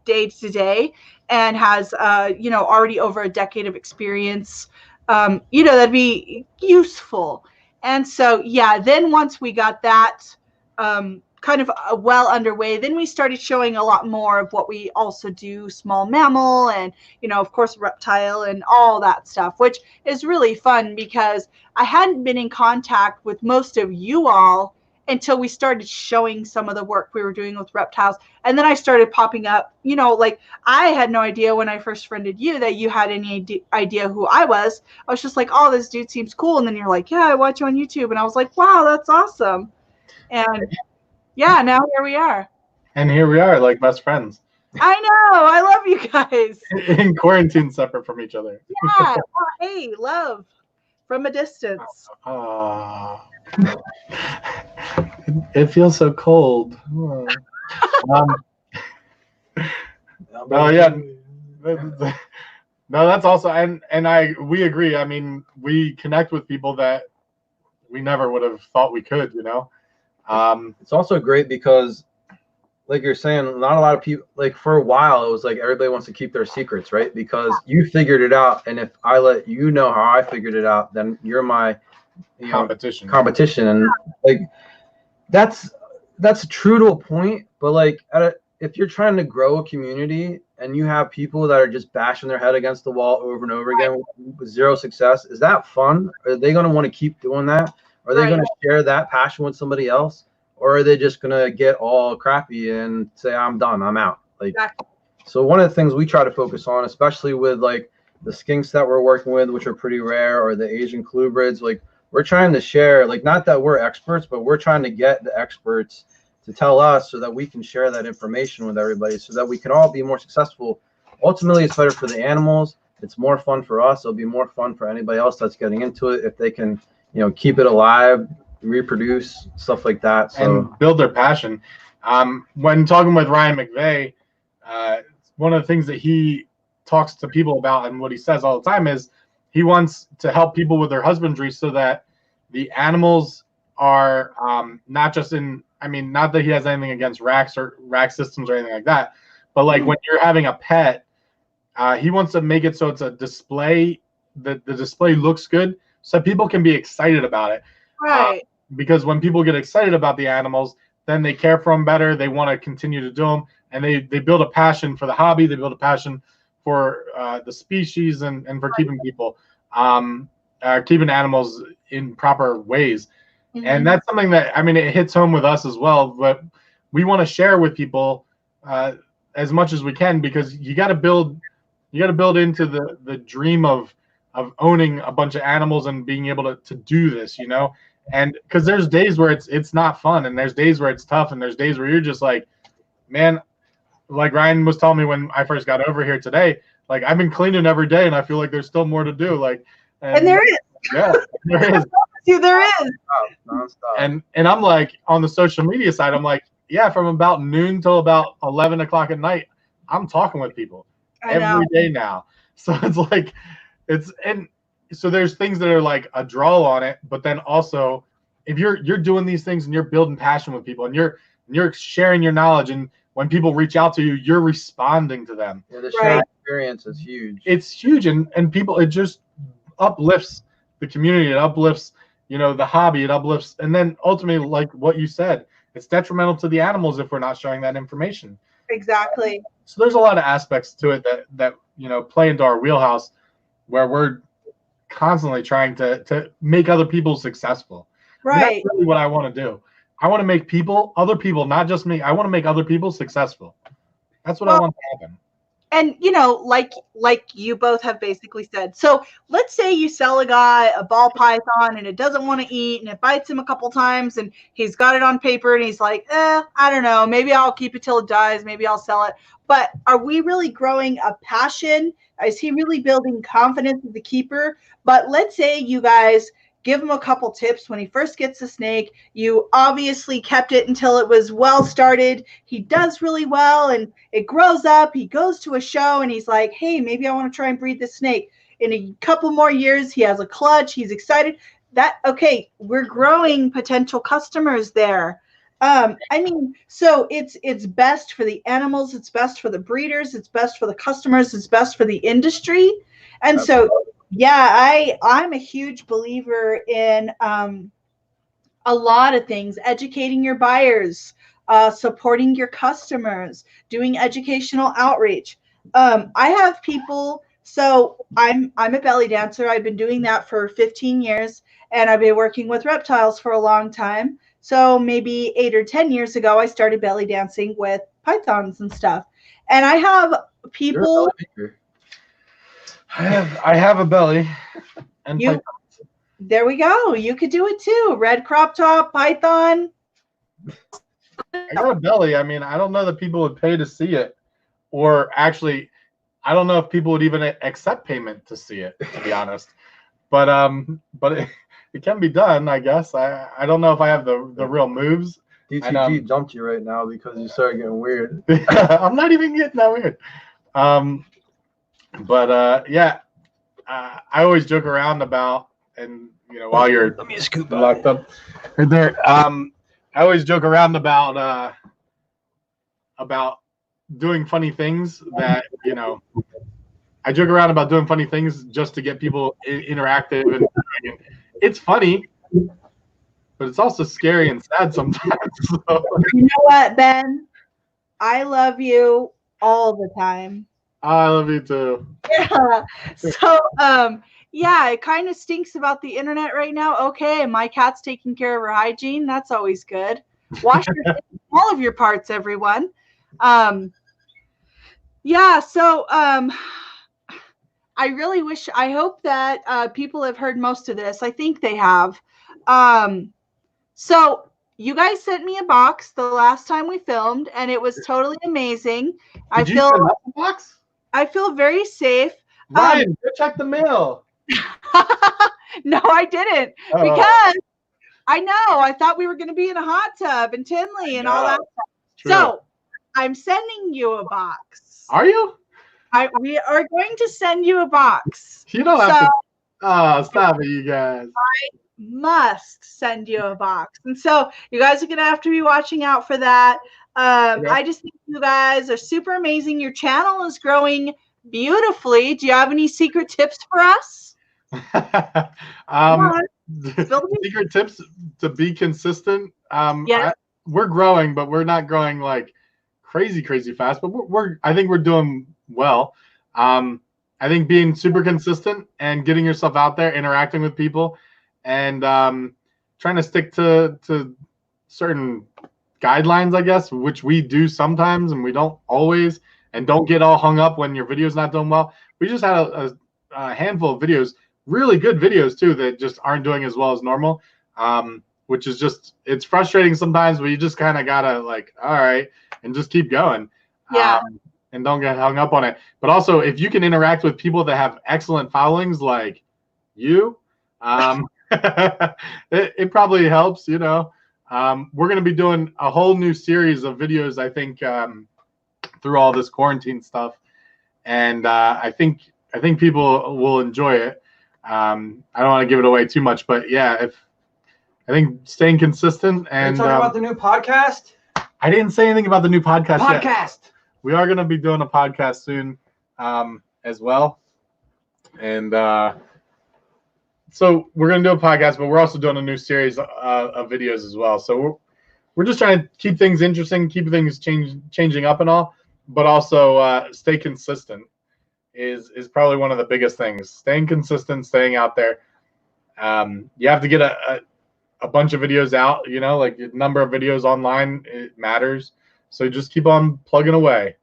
day to day and has, already over a decade of experience, that'd be useful. And so, then once we got that kind of well underway, then we started showing a lot more of what we also do, small mammal and, of course, reptile and all that stuff, which is really fun because I hadn't been in contact with most of you all until we started showing some of the work we were doing with reptiles. And then I started popping up, like I had no idea when I first friended you that you had any idea who I was. I was just like, oh, this dude seems cool. And then you're like, yeah, I watch you on YouTube. And I was like, wow, that's awesome. And yeah, now here we are. And here we are, like best friends. I know. I love you guys. In quarantine, separate from each other. Yeah. Oh, hey, love from a distance. It feels so cold. Oh, yeah. No, that's also, and we agree. I mean, we connect with people that we never would have thought we could, It's also great because, like you're saying, not a lot of people, like for a while, it was like everybody wants to keep their secrets, right? Because you figured it out. And if I let you know how I figured it out, then you're my competition. And like, that's true to a point. But like, if you're trying to grow a community and you have people that are just bashing their head against the wall over and over again with zero success, is that fun? Are they going to want to keep doing that? Are they going to share that passion with somebody else? Or are they just going to get all crappy and say, I'm done, I'm out? Like, So one of the things we try to focus on, especially with like the skinks that we're working with, which are pretty rare, or the Asian colubrids, like we're trying to share, like, not that we're experts, but we're trying to get the experts to tell us so that we can share that information with everybody so that we can all be more successful. Ultimately, it's better for the animals. It's more fun for us. It'll be more fun for anybody else that's getting into it if they can, keep it alive, reproduce, stuff like that. So, and build their passion. When talking with Ryan McVeigh, one of the things that he talks to people about and what he says all the time is he wants to help people with their husbandry so that the animals are not just in, not that he has anything against racks or rack systems or anything like that, but like when you're having a pet, he wants to make it so it's a display, the display looks good so people can be excited about it. Right. Because when people get excited about the animals, then they care for them better. They want to continue to do them, and they build a passion for the hobby. They build a passion for the species and for keeping people, keeping animals in proper ways. Mm-hmm. And that's something that, it hits home with us as well. But we want to share with people as much as we can, because you got to build into the dream of owning a bunch of animals and being able to do this, and because there's days where it's not fun, and there's days where it's tough, and there's days where you're just like, man, like Ryan was telling me when I first got over here today, like I've been cleaning every day and I feel like there's still more to do. Like, and there is. Yeah, there is. There is. And I'm like, on the social media side, I'm like, yeah, from about noon till about 11 o'clock at night, I'm talking with people every day now. So it's like, so there's things that are like a draw on it, but then also if you're doing these things and you're building passion with people and you're sharing your knowledge, and when people reach out to you, you're responding to them. Yeah, the shared experience is huge. It's huge, and people, it just uplifts the community. It uplifts, the hobby. It uplifts, and then ultimately, like what you said, it's detrimental to the animals if we're not sharing that information. Exactly. So there's a lot of aspects to it that play into our wheelhouse, where we're constantly trying to make other people successful. Right. That's really what I want to do. I want to make other people, not just me. I want to make other people successful. That's what I want to happen. And like you both have basically said. So let's say you sell a guy a ball python and it doesn't want to eat, and it bites him a couple times, and he's got it on paper and he's like, I don't know, maybe I'll keep it till it dies, maybe I'll sell it. But are we really growing a passion? Is he really building confidence as a keeper? But let's say you guys give him a couple tips when he first gets the snake. You obviously kept it until it was well started. He does really well, and it grows up. He goes to a show and he's like, hey, maybe I want to try and breed this snake. In a couple more years, he has a clutch. He's excited. We're growing potential customers there. So it's best for the animals, it's best for the breeders, it's best for the customers, it's best for the industry. And so, yeah, I'm a huge believer in a lot of things: educating your buyers, supporting your customers, doing educational outreach. I have people So I'm a belly dancer. I've been doing that for 15 years, and I've been working with reptiles for a long time. So maybe 8 or 10 years ago, I started belly dancing with pythons and stuff. And I have people. I have a belly. And You, there we go. You could do it too. Red crop top, python. I got a belly. I mean, I don't know that people would pay to see it, or actually, I don't know if people would even accept payment to see it, to be honest. But it can be done, I guess. I don't know if I have the real moves. DTG jumped you right now because you started getting weird. I'm not even getting that weird. Yeah, I always joke around about, and while you're locked up right there, I always joke around about doing funny things that I joke around about doing funny things just to get people interactive, and it's funny, but it's also scary and sad sometimes. So. You know what, Ben? I love you all the time. I love you too. Yeah. So, yeah, it kind of stinks about the internet right now. Okay, my cat's taking care of her hygiene. That's always good. Wash all of your parts, everyone. Yeah. So, I really wish. I hope that people have heard most of this. I think they have. So you guys sent me a box the last time we filmed, and it was totally amazing. Did you send us a box? I feel very safe. Ryan, go check the mail. No, I didn't. Oh. Because I know. I thought we were going to be in a hot tub and Tinley and all that stuff. True. So I'm sending you a box. Are you? We are going to send you a box. You don't have to. Oh, stop it, you guys. I must send you a box. And so you guys are going to have to be watching out for that. Okay. I just think you guys are super amazing. Your channel is growing beautifully. Do you have any secret tips for us? Secret tips to be consistent. Yeah. We're growing, but we're not growing like crazy fast. But I think we're doing well. I think being super consistent and getting yourself out there, interacting with people, and trying to stick to certain guidelines, I guess, which we do sometimes and we don't always, and don't get all hung up when your video's not doing well. We just had a handful of videos, really good videos too, that just aren't doing as well as normal, which is just, it's frustrating sometimes, but you just kind of gotta like, all right, and just keep going. Yeah. And don't get hung up on it. But also, if you can interact with people that have excellent followings like you, it probably helps, We're going to be doing a whole new series of videos, I think, through all this quarantine stuff. And I think people will enjoy it. I don't want to give it away too much, but yeah, I think staying consistent and talking about the new podcast. I didn't say anything about the new podcast yet. We are going to be doing a podcast soon as well. And so we're going to do a podcast, but we're also doing a new series of videos as well. So we're just trying to keep things interesting, keep things changing up and all, but also stay consistent is probably one of the biggest things. Staying consistent, staying out there. You have to get a bunch of videos out, like the number of videos online, it matters. So just keep on plugging away.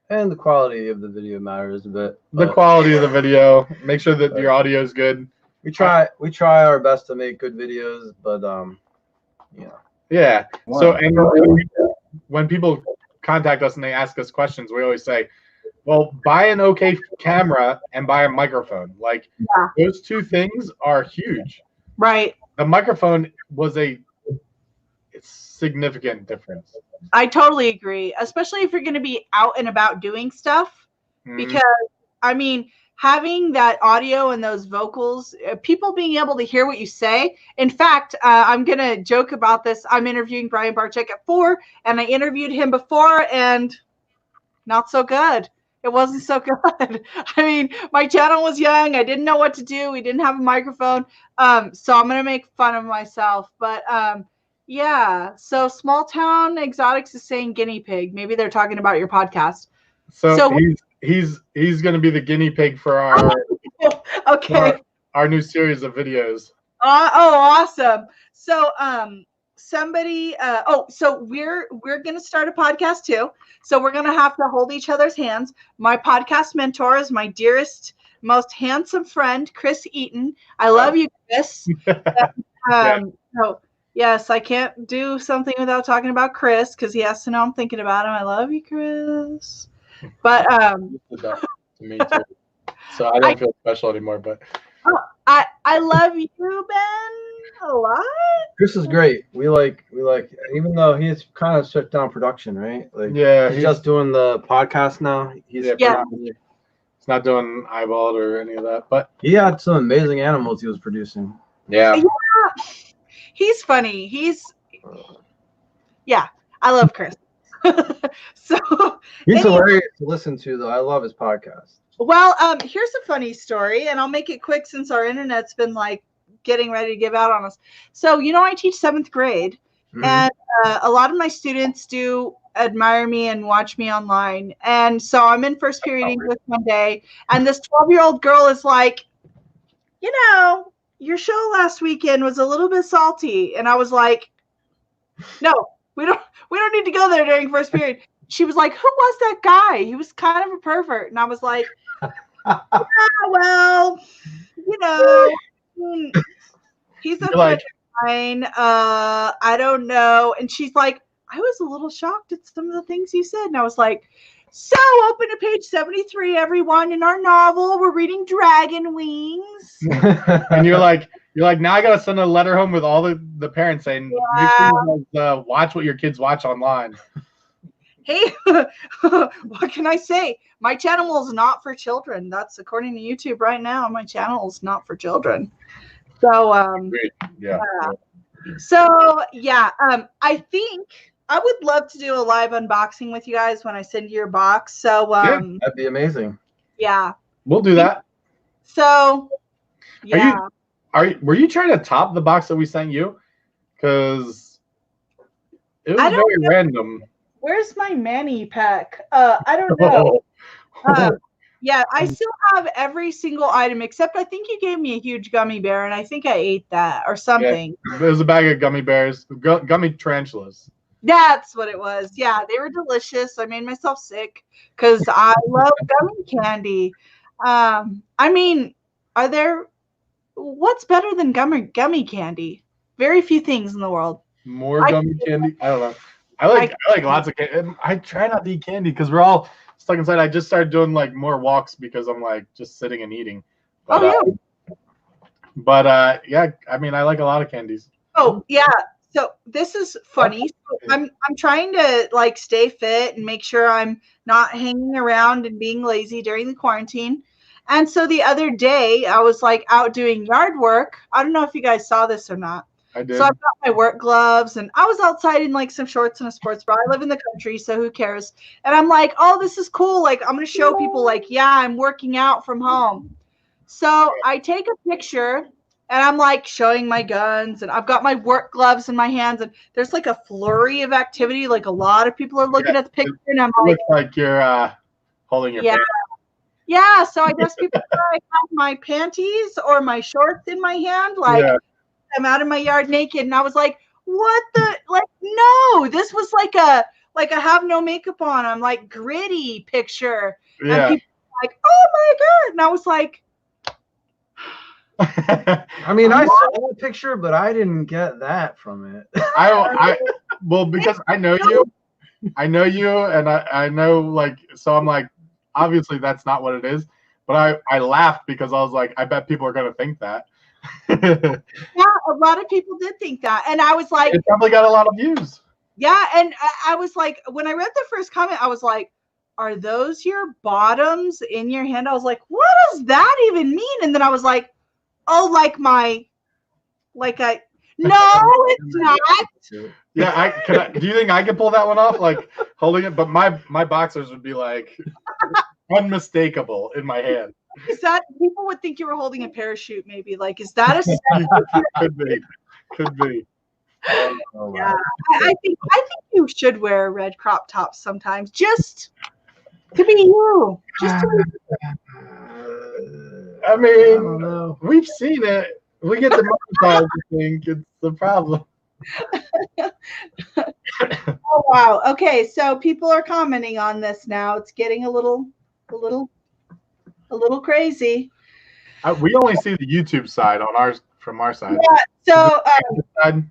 And the quality of the video matters a bit. The quality of the video. Make sure that your audio is good. We try our best to make good videos, but Yeah. Wow. So and when people contact us and they ask us questions, we always say, well, buy an okay camera and buy a microphone. Like those two things are huge. Right. The microphone was a significant difference. I totally agree, especially if you're going to be out and about doing stuff, because I mean, having that audio and those vocals, people being able to hear what you say. In fact, I'm going to joke about this. I'm interviewing Brian Barczyk at 4, and I interviewed him before, and not so good. It wasn't so good. I mean, my channel was young. I didn't know what to do. We didn't have a microphone. So I'm going to make fun of myself. But yeah, so Small Town Exotics is saying guinea pig. Maybe they're talking about your podcast. So he's going to be the guinea pig for our Okay. our new series of videos. Awesome. So somebody so we're gonna start a podcast too. So we're gonna have to hold each other's hands. My podcast mentor is my dearest, most handsome friend, Chris Eaton. I love you, Chris. So yes, I can't do something without talking about Chris because he has to know I'm thinking about him. I love you, Chris. But You did that to me too. So I don't feel special anymore, but I love you, Ben, a lot. Chris is great. We like even though he's kind of shut down production, right? Like he's just doing the podcast now. He's not doing eyeballed or any of that, but he had some amazing animals he was producing. Yeah. He's funny. I love Chris. So he's hilarious to listen to, though. I love his podcast. Well, here's a funny story, and I'll make it quick since our internet's been like getting ready to give out on us. So, I teach 7th grade, and a lot of my students do admire me and watch me online. And so I'm in first period English one day, and this 12-year-old girl is like, your show last weekend was a little bit salty. And I was like, no, we don't need to go there during first period. She was like, who was that guy? He was kind of a pervert. And I was like, well, he's a friend of mine. I don't know. And she's like, I was a little shocked at some of the things he said. And I was like, so open to page 73, everyone. In our novel, we're reading Dragon Wings. And you're like, now I gotta send a letter home with all the parents saying, make sure you guys, watch what your kids watch online. Hey, what can I say? My channel is not for children. That's according to YouTube right now. My channel is not for children. So I think I would love to do a live unboxing with you guys when I send you your box. So that'd be amazing. Yeah. We'll do that. So yeah. Were you trying to top the box that we sent you? Because it was very random. Where's my Manny pack? I don't know. Yeah, I still have every single item except I think you gave me a huge gummy bear, and I think I ate that or something. Yeah, it was a bag of gummy bears, gummy tarantulas. That's what it was. Yeah, they were delicious. I made myself sick because I love gummy candy. I mean, what's better than gummy candy? Very few things in the world. More gummy candy? I don't know. I like lots of candy. I try not to eat candy because we're all stuck inside. I just started doing like more walks because I'm like just sitting and eating. But, yeah, I mean, I like a lot of candies. Oh yeah. So this is funny. So I'm trying to like stay fit and make sure I'm not hanging around and being lazy during the quarantine. And so the other day I was like out doing yard work. I don't know if you guys saw this or not. I did. So I've got my work gloves and I was outside in like some shorts and a sports bra. I live in the country, so who cares? And I'm like, oh, this is cool. Like I'm going to show people like, yeah, I'm working out from home. So I take a picture and I'm like showing my guns and I've got my work gloves in my hands and there's like a flurry of activity. Like a lot of people are looking at the picture and I'm like, looks like you're holding your pants. Yeah. So I guess people thought I have my panties or my shorts in my hand. Like, I'm out in my yard naked, and I was like, what the, like, no, this was like a have no makeup on, I'm like gritty picture. And people were like, oh my God. And I was like, I mean, I saw the picture, but I didn't get that from it. Well, because I know you, and I know, like, so I'm like, obviously that's not what it is, but I laughed because I was like, I bet people are going to think that. Yeah, a lot of people did think that, and I was like, it probably got a lot of views. Yeah, and I was like, when I read the first comment, I was like, are those your bottoms in your hand? I was like, what does that even mean? And then I was like, oh, no, it's not. Yeah, do you think I could pull that one off, like holding it? But my boxers would be like unmistakable in my hand. Is that, people would think you were holding a parachute? Maybe like, is that a? Could be. Yeah, I think you should wear red crop tops sometimes. Just To be you. Just to I mean, I don't know. we've seen it. We get the monetize. I think it's the problem. Oh wow. Okay, so people are commenting on this now. It's getting a little crazy. We only see the YouTube side on ours from our side. Yeah. So Side.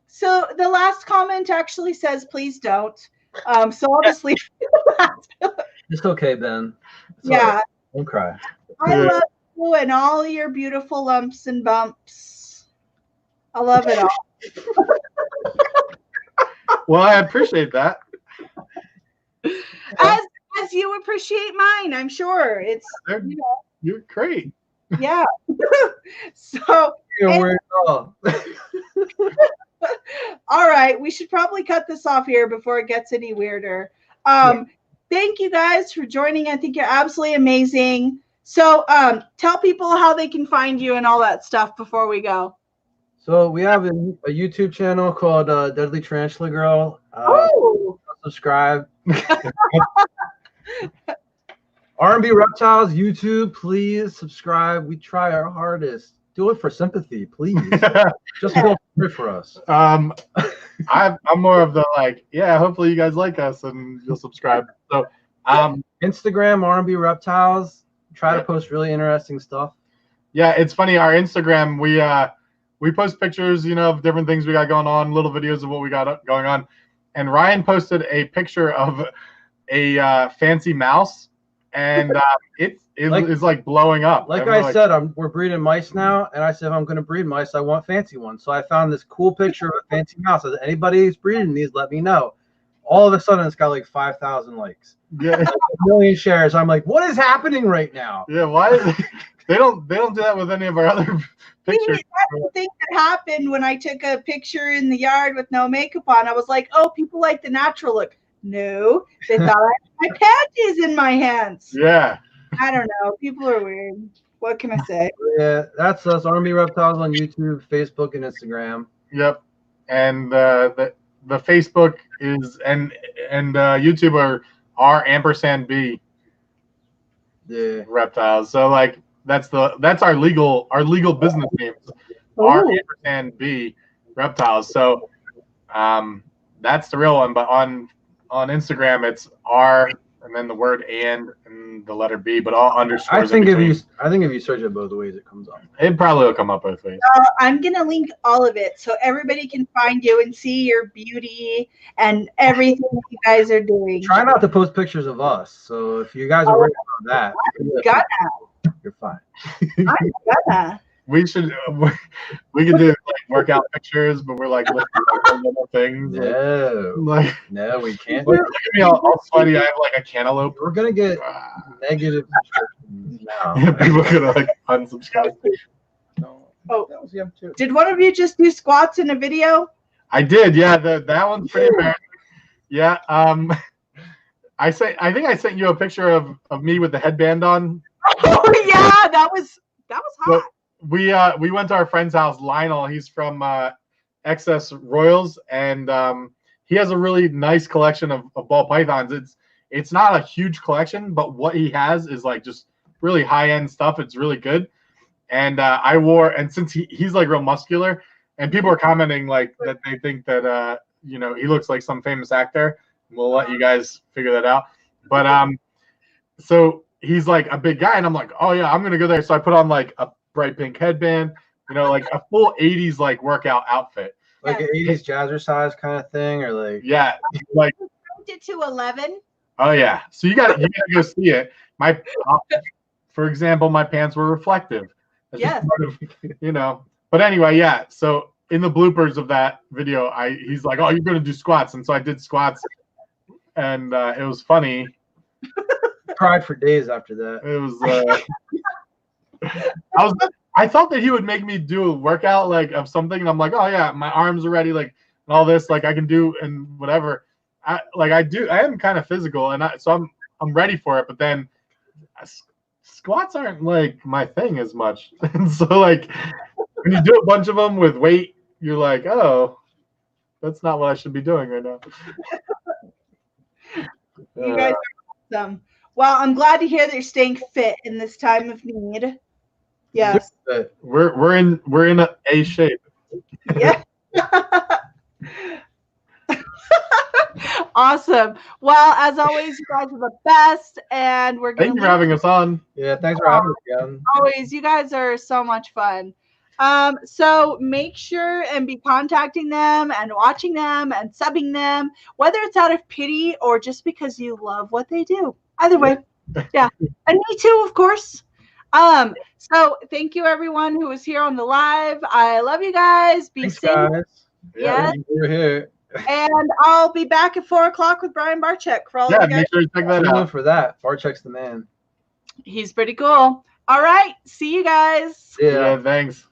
so the last comment actually says, "Please don't." So I'll just leave that. It's okay, Ben. It's all Yeah. right. Don't cry. I love you and all your beautiful lumps and bumps. I love it all. Well, I appreciate that. As you appreciate mine, I'm sure. It's You're great. yeah. So You're weird at all. all right, we should probably cut this off here before it gets any weirder. Thank you guys for joining. I think you're absolutely amazing. So tell people how they can find you and all that stuff before we go. So we have a YouTube channel called Deadly Tarantula Girl. Subscribe. R&B Reptiles YouTube, please subscribe. We try our hardest. Do it for sympathy, please. Just feel free for us. I'm more of the like, yeah, hopefully you guys like us and you'll subscribe. So Instagram R&B Reptiles. Try to post really interesting stuff. Yeah, it's funny. Our Instagram, we post pictures, of different things we got going on, little videos of what we got going on. And Ryan posted a picture of a fancy mouse, and it is like blowing up. Like I said, we're breeding mice now, and I said if I'm going to breed mice, I want fancy ones. So I found this cool picture of a fancy mouse. I said, anybody who's breeding these, let me know. All of a sudden, it's got like 5,000 likes. Yeah, like 1 million shares. I'm like, what is happening right now? Yeah, why? They don't do that with any of our other pictures. That's the thing that happened when I took a picture in the yard with no makeup on. I was like, oh, people like the natural look. No, they thought I had my panties in my hands. Yeah. I don't know. People are weird. What can I say? Yeah, that's us. R&B Reptiles on YouTube, Facebook, and Instagram. Yep. And the Facebook is and YouTube are R&B Reptiles. So like that's our legal business names. R&B Reptiles. So that's the real one. But on Instagram it's R and then the word and the letter B, but all underscores. I think if you search it both ways, it comes up. It probably will come up both ways. I'm gonna link all of it so everybody can find you and see your beauty and everything you guys are doing. Try not to post pictures of us. So if you guys are worried about that, you're fine. I'm gonna. We could do like workout pictures, but we're like looking at little things. No, we can't. Look at me all sweaty. I have like a cantaloupe. We're gonna get negative subscriptions now. People are gonna like unsubscribe. Oh, did one of you just do squats in a video? I did. Yeah, that one's pretty embarrassing. Yeah. I think I sent you a picture of me with the headband on. Oh yeah, that was hot. So, we went to our friend's house, Lionel. He's from Excess Royals, and he has a really nice collection of ball pythons. It's not a huge collection, but what he has is like just really high end stuff. It's really good. And I wore, and since he's like real muscular, and people are commenting like that they think that he looks like some famous actor. We'll let you guys figure that out. But so he's like a big guy, and I'm like, oh yeah, I'm gonna go there. So I put on like a bright pink headband, like a full 80s like workout outfit, like an 80s jazzercise kind of thing, or like like it to 11. Oh yeah, so you got to go see it. For example, my pants were reflective. Yes. But anyway, yeah. So in the bloopers of that video, he's like, "Oh, you're gonna do squats," and so I did squats, and it was funny. Cried for days after that. It was. I thought that he would make me do a workout like of something, and I'm like, oh yeah, my arms are ready, like and all this, like I can do and whatever. I am kind of physical, and so I'm ready for it. But then squats aren't like my thing as much, and so like when you do a bunch of them with weight, you're like, oh, that's not what I should be doing right now. You guys are awesome. Well, I'm glad to hear that you're staying fit in this time of need. Yes. We're in a shape. Yeah. Awesome. Well, as always, you guys are the best, and we're gonna Thank you for having us on. Yeah, thanks for having us again. always. You guys are so much fun. So make sure and be contacting them and watching them and subbing them, whether it's out of pity or just because you love what they do. Either way, yeah, and me too, of course. So thank you everyone who was here on the live. I love you guys. Be Thanks, safe. guys. Yes. We're here. And I'll be back at 4 o'clock with Brian Barczyk for all of you guys. Make sure you check that Tune in out. for that. Barczyk's the man. He's pretty cool. All right. See you guys. Yeah. Thanks.